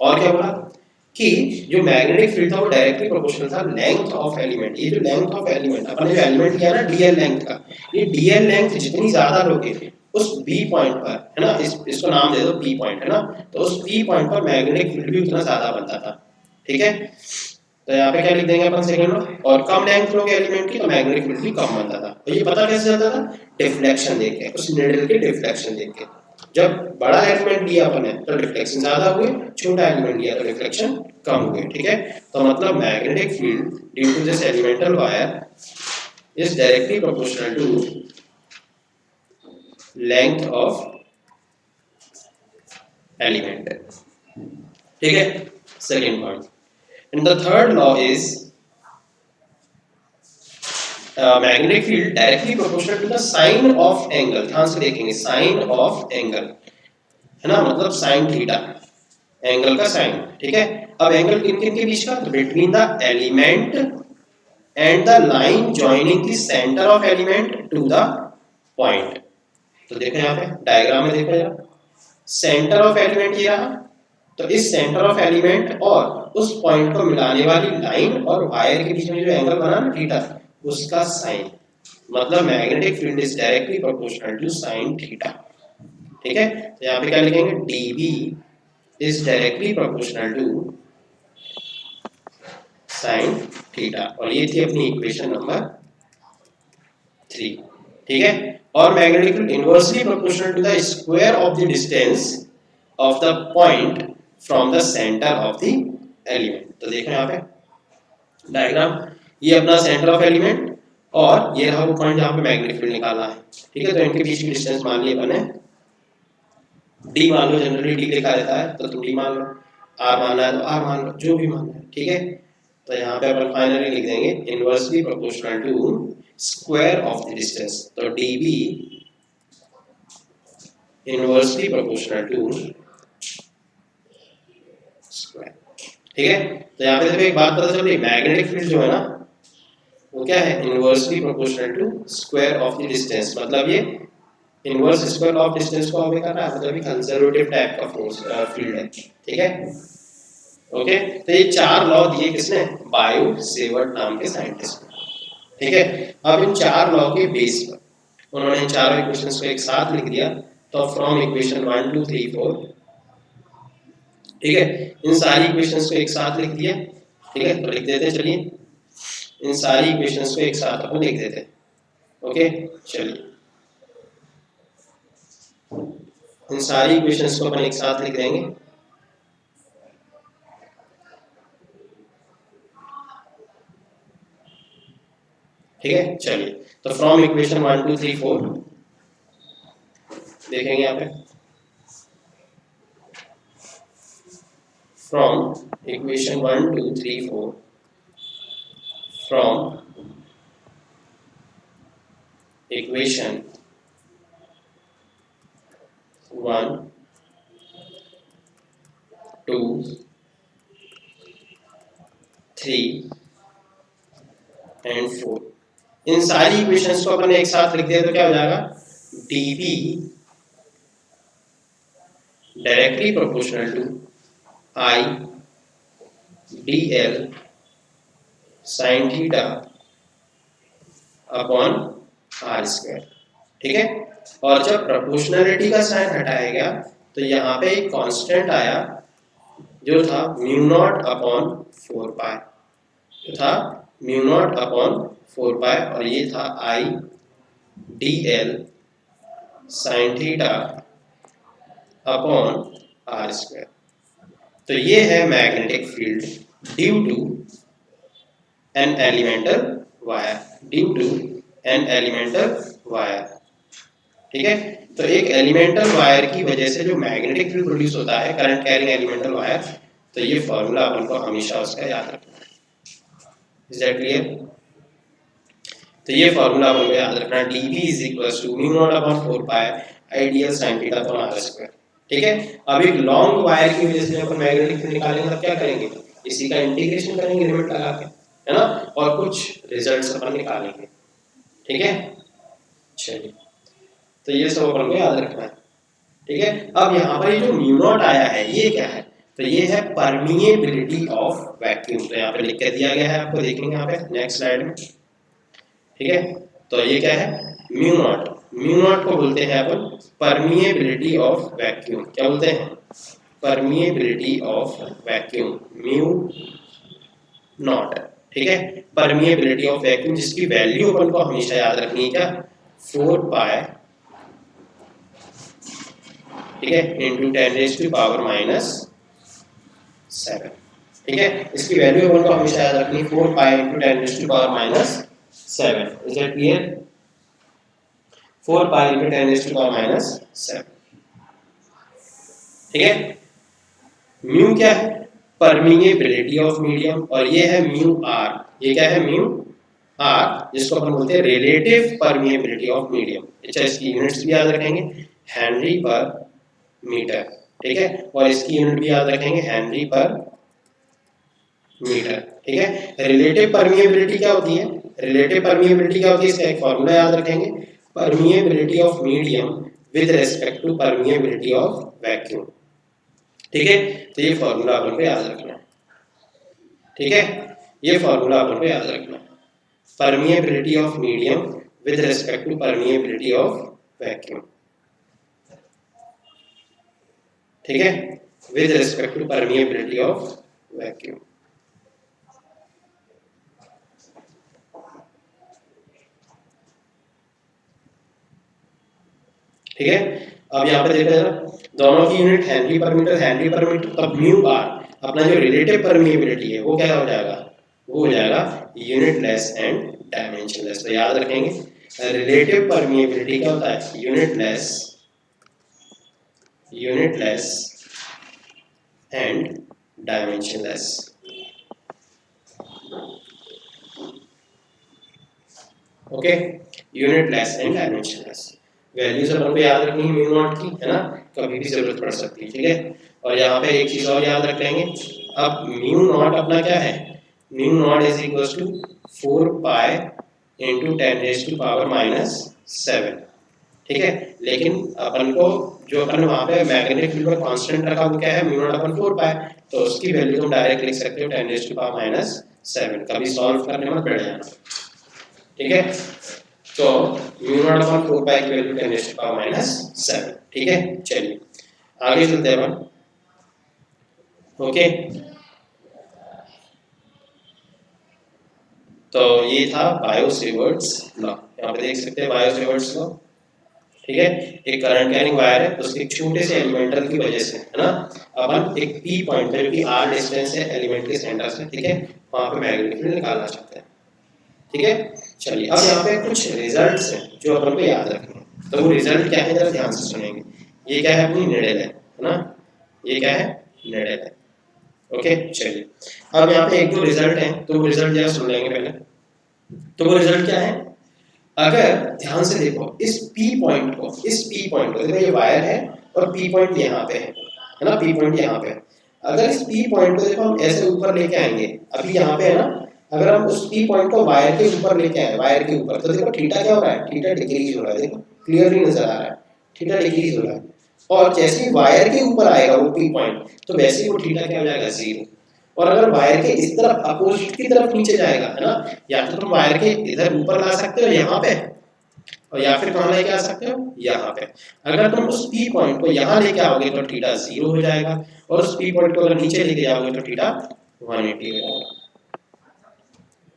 और क्या बोला कि जो मैग्नेटिक फील्ड था वो डायरेक्टली प्रोपोर्शनल था लेंथ ऑफ एलिमेंट। ये जो लेंथ ऑफ एलिमेंट अपने जो एलिमेंट किया ना DL लेंथ का, ये DL लेंथ जितनी ज्यादा लोगे उस बी पॉइंट पर, है ना, इसको नाम दे दो बी पॉइंट, है ना, तो उस बी पॉइंट पर मैग्नेटिक फील्ड भी उतना ज्यादा बनता था। ठीक है, तो यहाँ पे क्या लिख देंगे अपन सेकंड लो, और कम लेंथ लोगे एलिमेंट की तो मैग्नेटिक फील्ड भी कम बनता था। तो ये पता कैसे चलता था, डिफ्लेक्शन देख के, उस निडल के डिफ्लेक्शन देख के। जब बड़ा एलिमेंट लिया अपन ने तो डिफ्लेक्शन ज्यादा हुए, छोटा एलिमेंट लिया तो डिफ्लेक्शन कम हुए। ठीक है, तो मतलब magnetic field due to this elemental wire is directly proportional to length of element। ठीक है, second point. And the third law is magnetic field directly proportional to the sine of angle, ध्यान से देखेंगे साइन ऑफ एंगल है ना, मतलब साइन थीटा, एंगल का साइन, ठीक है। अब एंगल किन किन के बीच का, तो between the element and the line joining the centre of element to the point. तो देखो यहाँ पे डायग्राम में देखो जरा, सेंटर ऑफ एलिमेंट ये रहा, तो इस सेंटर ऑफ एलिमेंट और उस पॉइंट को मिलाने वाली लाइन और वायर के बीच में जो एंगल बना ना थीटा, उसका साइन, मतलब magnetic field is directly proportional to sine theta, ठीक है। तो यहाँ पे क्या लिखेंगे, dB is directly proportional to sine theta, और ये थी अपनी इक्वेशन नंबर 3, ठीक है। और magnetic field inversely proportional to the square of the distance of the point from the centre of the element. तो देखो यहाँ पे डायग्राम, ये अपना सेंटर ऑफ एलिमेंट और ये रहा वो पॉइंट जहाँ पे मैग्नेटिक फील्ड निकालना है, ठीक है। तो इनके बीच की डिस्टेंस मान ली अपन ने d मान लो, जनरली d लिखा रहता है तो तुम d मान लो, r मानना है तो r मान लो, जो भी मानना है, ठीक है। तो यहाँ पे अपन फाइनली लिख देंगे inversely proportional to square of the distance, तो dB inversely proportional to square, ठीक है। तो यहाँ पे देखो एक बात पता चल रही, मैग्नेटिक फील्ड जो है ना वो क्या है, inversely proportional to square of the distance, मतलब ये इनवर्स स्क्वायर ऑफ डिस्टेंस को हमें करना है, मतलब ये कंजर्वेटिव टाइप का फोर्स फील्ड है, ठीक है। ओके, तो ये 4 लॉ दिए किसने, बायो सेवर्ट नाम के साइंटिस्ट ने, ठीक है। अब इन 4 लॉ के बेस पर उन्होंने इन चारों इक्वेशंस को एक साथ लिख दिया, तो फ्रॉम इक्वेशन 1 2 3 4, ठीक है, इन सारी इक्वेशंस को एक साथ लिख दिया, ठीक है। तो लिख देते, चलिए इन सारी इक्वेशंस को एक साथ अपन लिख देते, ओके। चलिए इन सारी इक्वेशंस को अपन एक साथ लिख देंगे, ठीक है। चलिए तो फ्रॉम इक्वेशन 1 2 3 4 देखेंगे यहाँ पे, from equation 1 2 3 4, from equation 1 2 3 and 4, इन सारी इक्वेशंस को अपन एक साथ लिख दिया तो क्या हो जाएगा, dB directly proportional to I dl sin theta upon r square, ठीक है। और जब प्रोपोर्शनलिटी का साइन हटाया गया तो यहाँ पे एक कांस्टेंट आया जो था म्यू नॉट अपॉन 4 पाई, जो था म्यू नॉट अपॉन 4 पाई, और ये था I dl sin theta upon r square. तो ये है magnetic field due to an elemental wire, due to an elemental wire, ठीक है। तो एक एलिमेंटल वायर की वजह से जो मैग्नेटिक फील्ड प्रोड्यूस होता है, करंट कैरिंग एलिमेंटल वायर, तो ये फॉर्मूला अपन को हमेशा उसका याद रखना है, इज दैट क्लियर। तो ये फॉर्मूला अपन को याद रखना है, dB is equals to mu naught upon 4 pi ideal sin theta upon r square, ठीक है। अब एक लॉन्ग वायर की वजह से अपन मैग्नेटिक फील्ड निकालेंगे तब क्या करेंगे, इसी का इंटीग्रेशन करेंगे लिमिट लगा के, है ना, और कुछ रिजल्ट्स अपन निकालेंगे, ठीक है। चलिए तो ये सब अपन को याद रखना है, ठीक है। अब यहाँ पर ये जो म्यू नॉट आया है ये क्या है, तो ये है परमिएबिलिटी ऑफ वैक्यूम, तो यहाँ पे लिख के दिया गया है, आपको देखेंगे यहाँ पे नेक्स्ट स्लाइड में, ठीक है। तो ये क्या है, म्यू नॉट, म्यू नॉट को बोलते हैं अपन परमिएबिलिटी ऑफ वैक्यूम, क्या बोलते हैं, permeability of vacuum, mu naught, ठीक है। परमिएबिलिटी ऑफ वैक्यूम जिसकी वैल्यू अपन को हमेशा याद रखनी है, क्या, 4 पाई, ठीक है, इंटू 10⁻⁻⁷, ठीक है। इसकी वैल्यू अपन को हमेशा याद रखनी है 4 pi into 10⁻⁷, is that clear, 4 pi into 10⁻⁷, ठीक है। म्यू क्या है, परमिएबिलिटी ऑफ मीडियम, और ये है म्यू आर, ये क्या है म्यू आर, जिसको अपन बोलते हैं रिलेटिव परमिएबिलिटी ऑफ मीडियम। अच्छा, इसकी यूनिट्स भी याद रखेंगे, हेनरी पर मीटर, ठीक है, और इसकी यूनिट भी याद रखेंगे, हेनरी पर मीटर, ठीक है। रिलेटिव परमिएबिलिटी क्या होती है? रिलेटिव परमिएबिलिटी क्या होती है? इसका एक फॉर्मूला याद रखेंगे, permeability of medium with respect to permeability of vacuum, ठीक है। तो ये फॉर्मूला अपन को याद रखना है, ठीक है, ये फॉर्मूला अपन को याद रखना है, permeability of medium with respect to permeability of vacuum, ठीक है, with respect to permeability of vacuum. ठीक है, अब यहाँ पे देखा जरा, दोनों की unit henry per metre, henry per metre, तब म्यू आर, अपना जो रिलेटिव परमिएबिलिटी है वो क्या हो जाएगा? वो हो जाएगा यूनिट लेस एंड डायमेंशनलेस। तो याद रखेंगे, रिलेटिव परमिएबिलिटी क्या होता है? Unitless and dimensionless. Okay, unitless and dimensionless. Values अपन को याद रखनी है म्यू नॉट की, है ना, कभी भी जरूरत पड़ सकती है, ठीक है। और यहाँ पे एक चीज और याद रख लेंगे, अब म्यू नॉट अपना क्या है? Mu naught is equal to 4 pi into 10 raise to power minus 7, ठीक है। लेकिन अपन को जो अपन वहाँ पे मैग्नेटिक फील्ड में कांस्टेंट रखा वो क्या है? म्यू नॉट अपन 4 पाई, तो उसकी वैल्यू तुम डायरेक्ट लिख सकते हो 10 रेज टू पावर माइनस 7, कभी सॉल्व करने में बैठ जाना, ठीक है। तो म्यू नॉट अपॉन 4 पाई की value 10 raise to power minus 7, ठीक है। चलिए आगे चलते हैं अपन, ओके। तो ये था बायो-सेवर्ट्स लॉ, यहाँ पे देख सकते हैं बायो-सेवर्ट्स लॉ, ठीक है। एक करंट कैरिंग वायर है, उसके एक छोटे से एलिमेंटल की वजह से, है ना, अपन एक पी पॉइंट पे जो कि आर डिस्टेंस है एलिमेंट के सेंटर से, ठीक है, वहां पे मैग्नेटिक फील्ड निकालना चाहते हैं, ठीक है। चलिए अब यहाँ पे कुछ रिजल्ट्स हैं जो अपन को याद रखने हैं, तो वो रिजल्ट क्या है जरा ध्यान से सुनेंगे। ये क्या है? अपनी निडल है ना, ये क्या है? निडल है, ओके। चलिए अब यहाँ पे एक दो रिजल्ट हैं, तो वो रिजल्ट जरा सुन लेंगे पहले। तो वो रिजल्ट क्या है? अगर ध्यान से देखो, इस पी पॉइंट को देखो, ये वायर है और पी पॉइंट यहाँ पे है ना, पी पॉइंट यहाँ पे है। अगर इस पी पॉइंट को देखो हम ऐसे ऊपर लेके आएंगे, अभी यहाँ पे है ना, अगर हम उस पी पॉइंट को वायर के ऊपर लेके आए, वायर के ऊपर, तो देखो थीटा क्या हो रहा है? थीटा डिक्रीज हो रहा है, देखो क्लियरली नजर आ रहा है, थीटा डिक्रीज हो रहा है। और जैसे ही वायर के ऊपर आएगा वो पी पॉइंट, तो वैसे ही वो थीटा क्या हो जाएगा? 0। और अगर वायर के इस तरफ अपोजिट की तरफ नीचे जाएगा, है ना, या तो तुम वायर के इधर ऊपर ला सकते हो यहाँ पे, और या फिर कहाँ लेके आ सकते हो? यहाँ पे। अगर तुम उस पी पॉइंट को यहाँ लेके आओगे तो थीटा 0 हो जाएगा, और उस पी पॉइंट को अगर नीचे लेके जाओगे तो थीटा 180 हो जाएगा।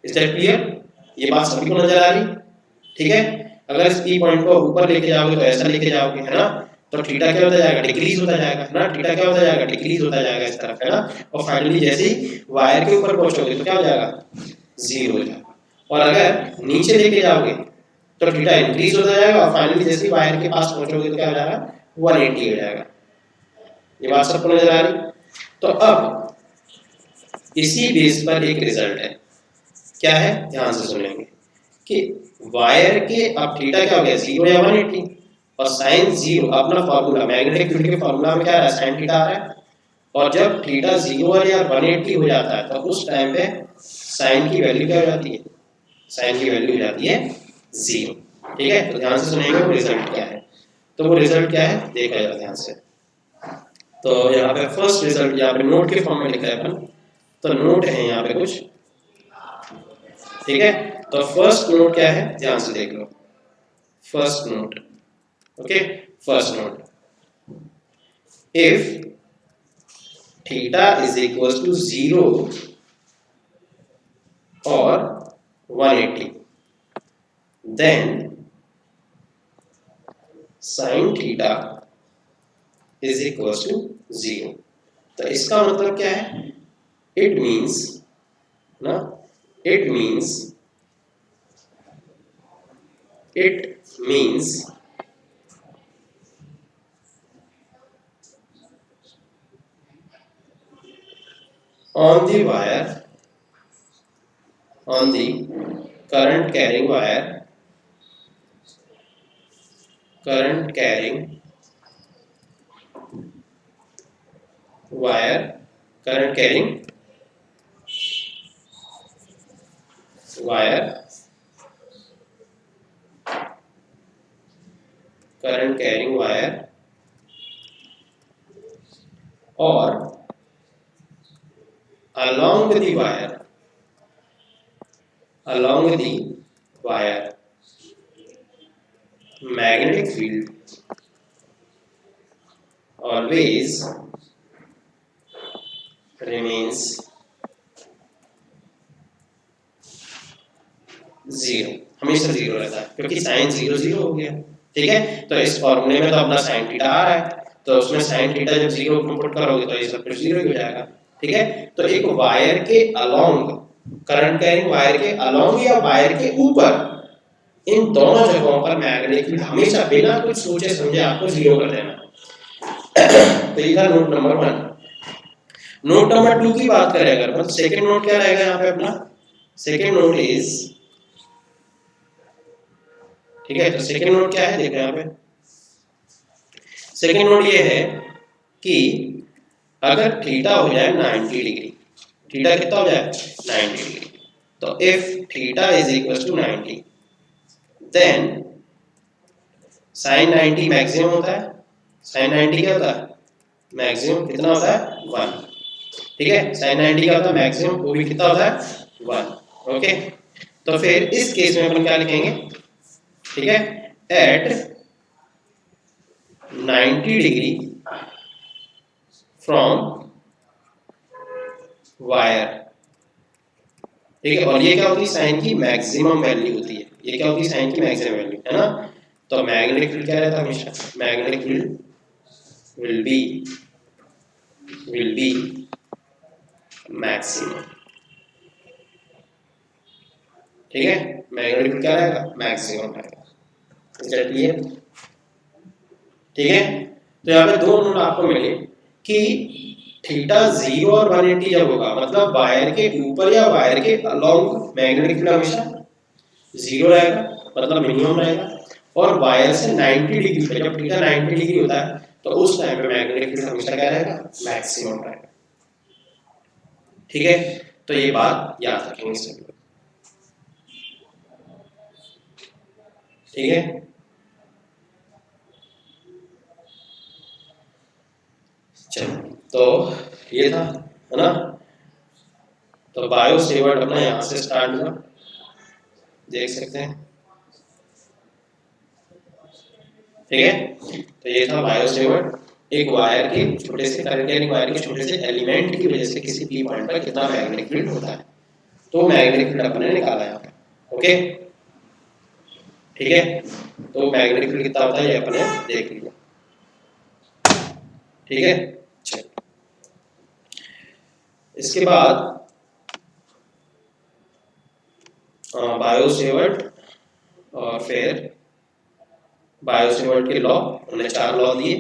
Is that clear? ये बात सभी को नजर आ रही, ठीक है। अगर इस पी पॉइंट को ऊपर लेके जाओगे तो ऐसा लेके जाओगे, है ना, तो थीटा क्या होता जाएगा? डिक्रीज होता जाएगा, है ना, थीटा क्या होता जाएगा? डिक्रीज होता जाएगा इस तरफ, है ना। और फाइनली जैसे ही वायर के ऊपर पहुंचोगे तो क्या हो जाएगा? 0 हो जाएगा। और अगर नीचे लेके जाओगे तो थीटा इंक्रीज होता जाएगा, और फाइनली जैसे ही वायर के पास पहुंचोगे तो क्या हो जाएगा? 180 हो जाएगा। ये बात सबको नजर आ रही? तो अब इसी बेस पर एक रिजल्ट है, क्या है? ध्यान से सुनेंगे कि वायर के अब थीटा क्या हो गया? 0 या 180, और साइन 0 अपना फॉर्मूला मैग्नेटिक फील्ड के फॉर्मूला में क्या है? साइन थीटा आ रहा है। और जब थीटा 0 या 180 हो जाता है तो उस टाइम पे साइन की वैल्यू क्या हो जाती है? साइन की वैल्यू हो जाती है 0, ठीक है। तो ध्यान से सुनेंगे वो रिजल्ट क्या है। तो वो रिजल्ट क्या है देखा जाए ध्यान से। तो यहाँ पे फर्स्ट रिजल्ट यहाँ पे नोट के फॉर्म में लिखा है अपन, तो नोट है यहाँ पे कुछ, ठीक है। तो फर्स्ट नोट क्या है ध्यान से देख लो, first note, okay. First note, if theta is equal to 0 और 180, then sin theta is equal to 0। तो इसका मतलब क्या है? इट मीन्स ना, it means on the current carrying wire, current carrying wire, current carrying wire, current carrying wire or along with the wire, along with the wire, magnetic field always remains zero, हमेशा जीरो रहता है क्योंकि साइन जीरो जीरो हो गया। ठीक है, तो इस फॉर्मूले में तो अपना साइन थीटा आ रहा है, तो उसमें साइन थीटा जब जीरो पुट करोगे तो ये सब कुछ जीरो ही हो जाएगा। ठीक है, तो एक वायर के अलोंग, करंट कैरिंग वायर के अलोंग या वायर के ऊपर, इन दोनों जगहों पर मैग्नेटिक फील्ड हमेशा बिना कुछ सोचे समझे आपको जीरो कर देना। तो ये था नोट नंबर 1। नोट नंबर 2 की बात करें अगर, मतलब सेकंड नोट क्या रहेगा यहाँ पे अपना, सेकंड नोट इज, ठीक है, तो सेकंड नोट क्या है देखो यहाँ पे, सेकंड नोट ये है कि अगर थीटा हो जाए 90 डिग्री, थीटा कितना हो जाए 90 डिग्री, तो if theta is equal to 90 then sine 90 maximum होता है, साइन 90 क्या होता है मैक्सिमम, कितना होता है 1। ठीक है, साइन 90 का होता है मैक्सिमम, वो भी कितना होता है 1। ओके, तो फिर इस केस में अपन क्या लिखेंगे, ठीक है, एट 90 डिग्री फ्रॉम वायर। ठीक है, और ये क्या होती है साइन की मैक्सिमम वैल्यू होती है, ये क्या होती है साइन की मैक्सिमम वैल्यू, है ना। तो मैग्नेटिक फील्ड क्या रहता है हमेशा, magnetic field will be maximum. ठीक है, मैग्नेटिक फील्ड क्या रहेगा मैक्सिमम रहेगा, क्लियर। ठीक है, तो यहाँ पे दो नोट आपको मिले कि थीटा 0 और 180 जब होगा, मतलब वायर के ऊपर या वायर के अलोंग मैग्नेटिक फील्ड हमेशा 0 रहेगा, मतलब मिनिमम रहेगा, और वायर से 90 डिग्री पे जब थीटा 90 डिग्री होता है तो उस टाइम पे मैग्नेटिक फील्ड हमेशा क्या रहेगा मैक्सिमम रहेगा। ठीक है, तो ये बात याद रखेंगे सभी लोग। ठीक है, चलो तो ये था, है ना। तो बायो सेवर्ट अपना यहाँ से स्टार्ट हुआ, देख सकते हैं। ठीक है, तो ये था बायो सेवर्ट, एक वायर के छोटे से करंट कैरिंग वायर के छोटे से एलिमेंट की वजह से किसी पी पॉइंट पर कितना मैग्नेटिक फील्ड होता है, तो मैग्नेटिक फील्ड अपने निकाला यहाँ पे। ओके, ठीक है, तो मैग्नेटिक फील्ड कितना होता है ये अपने देख लिया। ठीक है, चलो इसके बाद बायो सेवर्ट और फिर बायो सेवर्ट के लॉ, उन्होंने 4 लॉ दिए,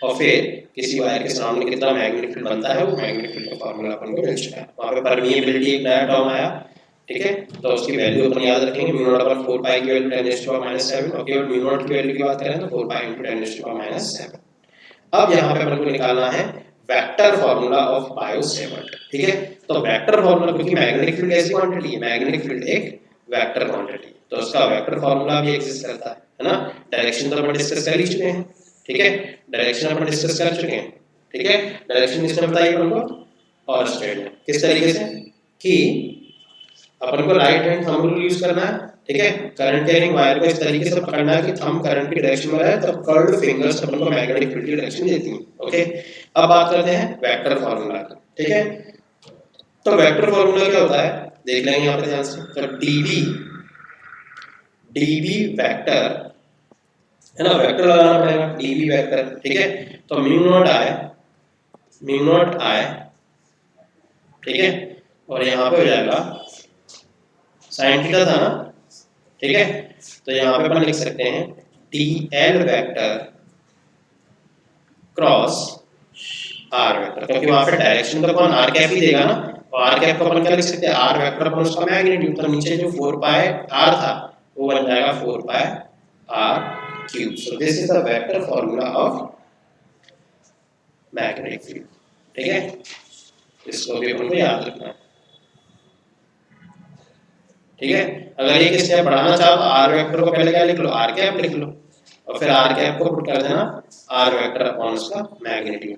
और फिर किसी वायर के सामने कितना मैग्नेटिक फील्ड बनता है वो मैग्नेटिक फील्ड का फार्मूला अपन को मिल चुका है। वहां पे परमिएबिलिटी एक नया टर्म आया। ठीक है, तो उसकी वैल्यू अपन याद रखेंगे, म्यू नॉट अपॉन 4 पाई की वैल्यू 10⁻⁷ और केवल म्यू नॉट की वैल्यू की बात करें तो 4 पाई × 10⁻⁷। अब यहाँ पे अपन को निकालना है vector formula of bio Savart. ठीक है, तो वेक्टर फार्मूला, क्योंकि मैग्नेटिक फील्ड ऐसी क्वांटिटी है, मैग्नेटिक फील्ड एक वेक्टर क्वांटिटी, तो उसका वेक्टर फार्मूला भी एग्जिस्ट करता है ना। डायरेक्शन तो अपन डिस्कस कर ही चुके हैं। ठीक है, डायरेक्शन अपन डिस्कस कर चुके हैं। ठीक है, डायरेक्शन किसने बताई अपन को, और स्ट्रेट में, किस तरीके से कि अपन को right hand thumb rule use करना है। ठीक है, करंट कैरिंग वायर को इस तरीके से पकड़ना है कि थंब करंट की डायरेक्शन में रहे, तब कर्ल्ड फिंगर्स अपन को मैग्नेटिक फील्ड की डायरेक्शन देती हैं। ओके, अब बात करते हैं वेक्टर फार्मूला की। ठीक है, तो वेक्टर फार्मूला क्या होता है देख लेंगे यहाँ पे ध्यान से। तो dB वेक्टर, है ना, वेक्टर लगाना पड़ेगा dB वेक्टर। ठीक है, तो म्यू नॉट I, ठीक है, और यहाँ पे हो जाएगा साइन थीटा था ना। ठीक है, तो यहाँ पे अपन लिख सकते हैं dl vector cross r vector, क्योंकि वहां पे डायरेक्शन का कौन आर कैप ही देगा ना, तो आर कैप को अपन क्या लिख सकते हैं, आर वेक्टर अपन उसका मैग्नीट्यूड, तो नीचे जो 4 पाई आर था वो बन जाएगा 4 pi R cube. So this is the vector formula of magnetic field. ठीक है, इसको भी अपन को याद रखना है। ठीक है, अगर एक स्टेप बढ़ाना चाहो तो आर वेक्टर को पहले क्या लिख लो, आर कैप लिख लो, और फिर आर कैप को पुट कर देना आर वेक्टर अपॉन उसका मैग्नीट्यूड।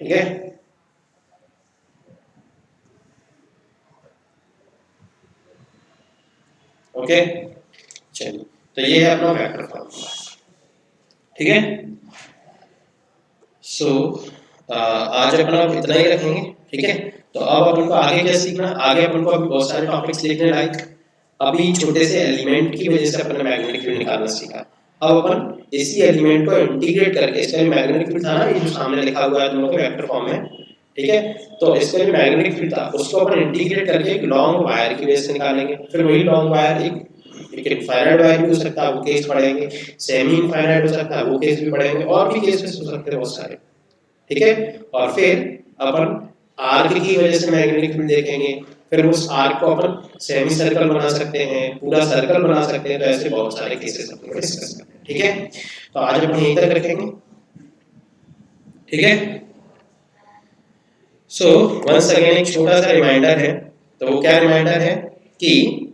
ठीक है, ओके, चलिए, तो ये है अपना वेक्टर फॉर्मूला। ठीक है, सो आज अपना इतना ही रखेंगे। ठीक है, तो अब अपन को आगे क्या सीखना, आगे अपन को अभी बहुत सारे टॉपिक्स लिखने लाइक, अभी छोटे से एलिमेंट की वजह से अपन ने मैग्नेटिक फील्ड निकालना सीखा। अब अपन इसी एलिमेंट को इंटीग्रेट करके, इसका मैग्नेटिक फील्ड था ना, ये जो सामने लिखा हुआ है तुम लोग के वेक्टर फॉर्म में, ठीक है, तो इसका जो मैग्नेटिक फील्ड था उसको अपन इंटीग्रेट करके एक लॉन्ग वायर की वजह से निकालेंगे। फिर वही लॉन्ग वायर एक इनफाइनाइट वायर भी हो सकता है, वो केस पढ़ेंगे, सेमी इनफाइनाइट हो सकता है, वो केस भी पढ़ेंगे, और भी केसेस हो सकते हैं बहुत सारे। ठीक है, और फिर अपन आर्क की वजह से मैग्नेटिक फील्ड देखेंगे, फिर उस आर्क को अपन सेमी सर्कल बना सकते हैं, पूरा सर्कल बना सकते हैं, तो ऐसे बहुत सारे केसेस अपन डिस्कस करते हैं। ठीक है, तो आज अपन यहीं तक रखेंगे। ठीक है, सो वंस अगेन एक छोटा सा रिमाइंडर है, तो वो क्या रिमाइंडर है कि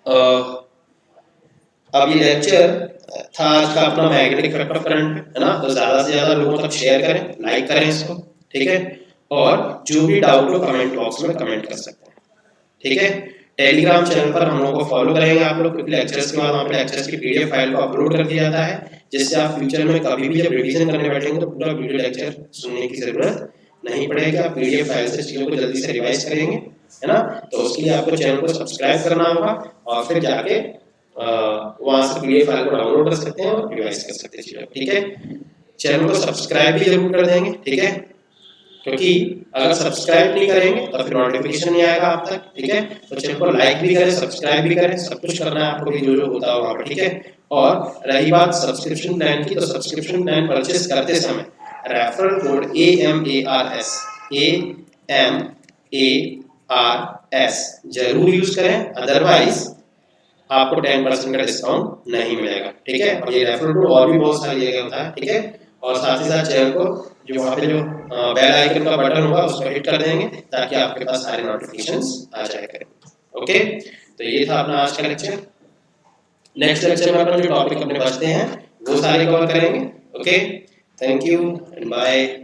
अब ये लेक्चर था आज का अपना मैग्नेटिक इफेक्ट ऑफ करंट है ना, तो ज्यादा से ज्यादा लोगों तक शेयर करें, लाइक करें इसको। ठीक है, और जो भी डाउट हो कमेंट बॉक्स में कमेंट कर सकते हैं। ठीक है, टेलीग्राम चैनल पर हम लोगों को फॉलो करेंगे आप लोग, क्योंकि लेक्चर्स के बाद वहाँ पे लेक्चर्स की पीडीएफ फाइल को अपलोड कर दिया जाता है, जिससे आप फ्यूचर में कभी भी जब रिवीजन करने बैठेंगे तो पूरा वीडियो लेक्चर सुनने की जरूरत नहीं पड़ेगी, आप पीडीएफ फाइल से चीजों को जल्दी से रिवाइज करेंगे, है ना। तो उसके लिए आपको चैनल को सब्सक्राइब करना होगा, और फिर जाके वहां से पीडीएफ फाइल को डाउनलोड कर सकते हैं और रिवाइज कर सकते हैं चीजों। ठीक है, चैनल को सब्सक्राइब भी जरूर कर देंगे। ठीक है, क्योंकि अगर सब्सक्राइब नहीं करेंगे तो फिर नोटिफिकेशन नहीं आएगा आप तक। ठीक है, तो चैनल को लाइक भी करें, सब्सक्राइब भी करें, सब कुछ करना है आपको भी जो जो होता है वहां पर। ठीक है, और रही बात सब्सक्रिप्शन प्लान की, तो सब्सक्रिप्शन प्लान परचेस करते समय रेफरल कोड AMARS जरूर यूज करें, अदरवाइज आपको 10% का डिस्काउंट नहीं मिलेगा। ठीक है, और ये रेफरल कोड और भी बहुत सारी जगह होता है। ठीक है, और साथ ही साथ चैनल को जो वहाँ पे जो बेल आइकन का बटन होगा उसको हिट कर देंगे, ताकि आपके पास सारे नोटिफिकेशंस आ जाया करें। ओके, तो ये था अपना आज का लेक्चर। नेक्स्ट लेक्चर में अपन जो टॉपिक अपने बचते हैं वो सारे कवर करेंगे। Okay, thank you and bye.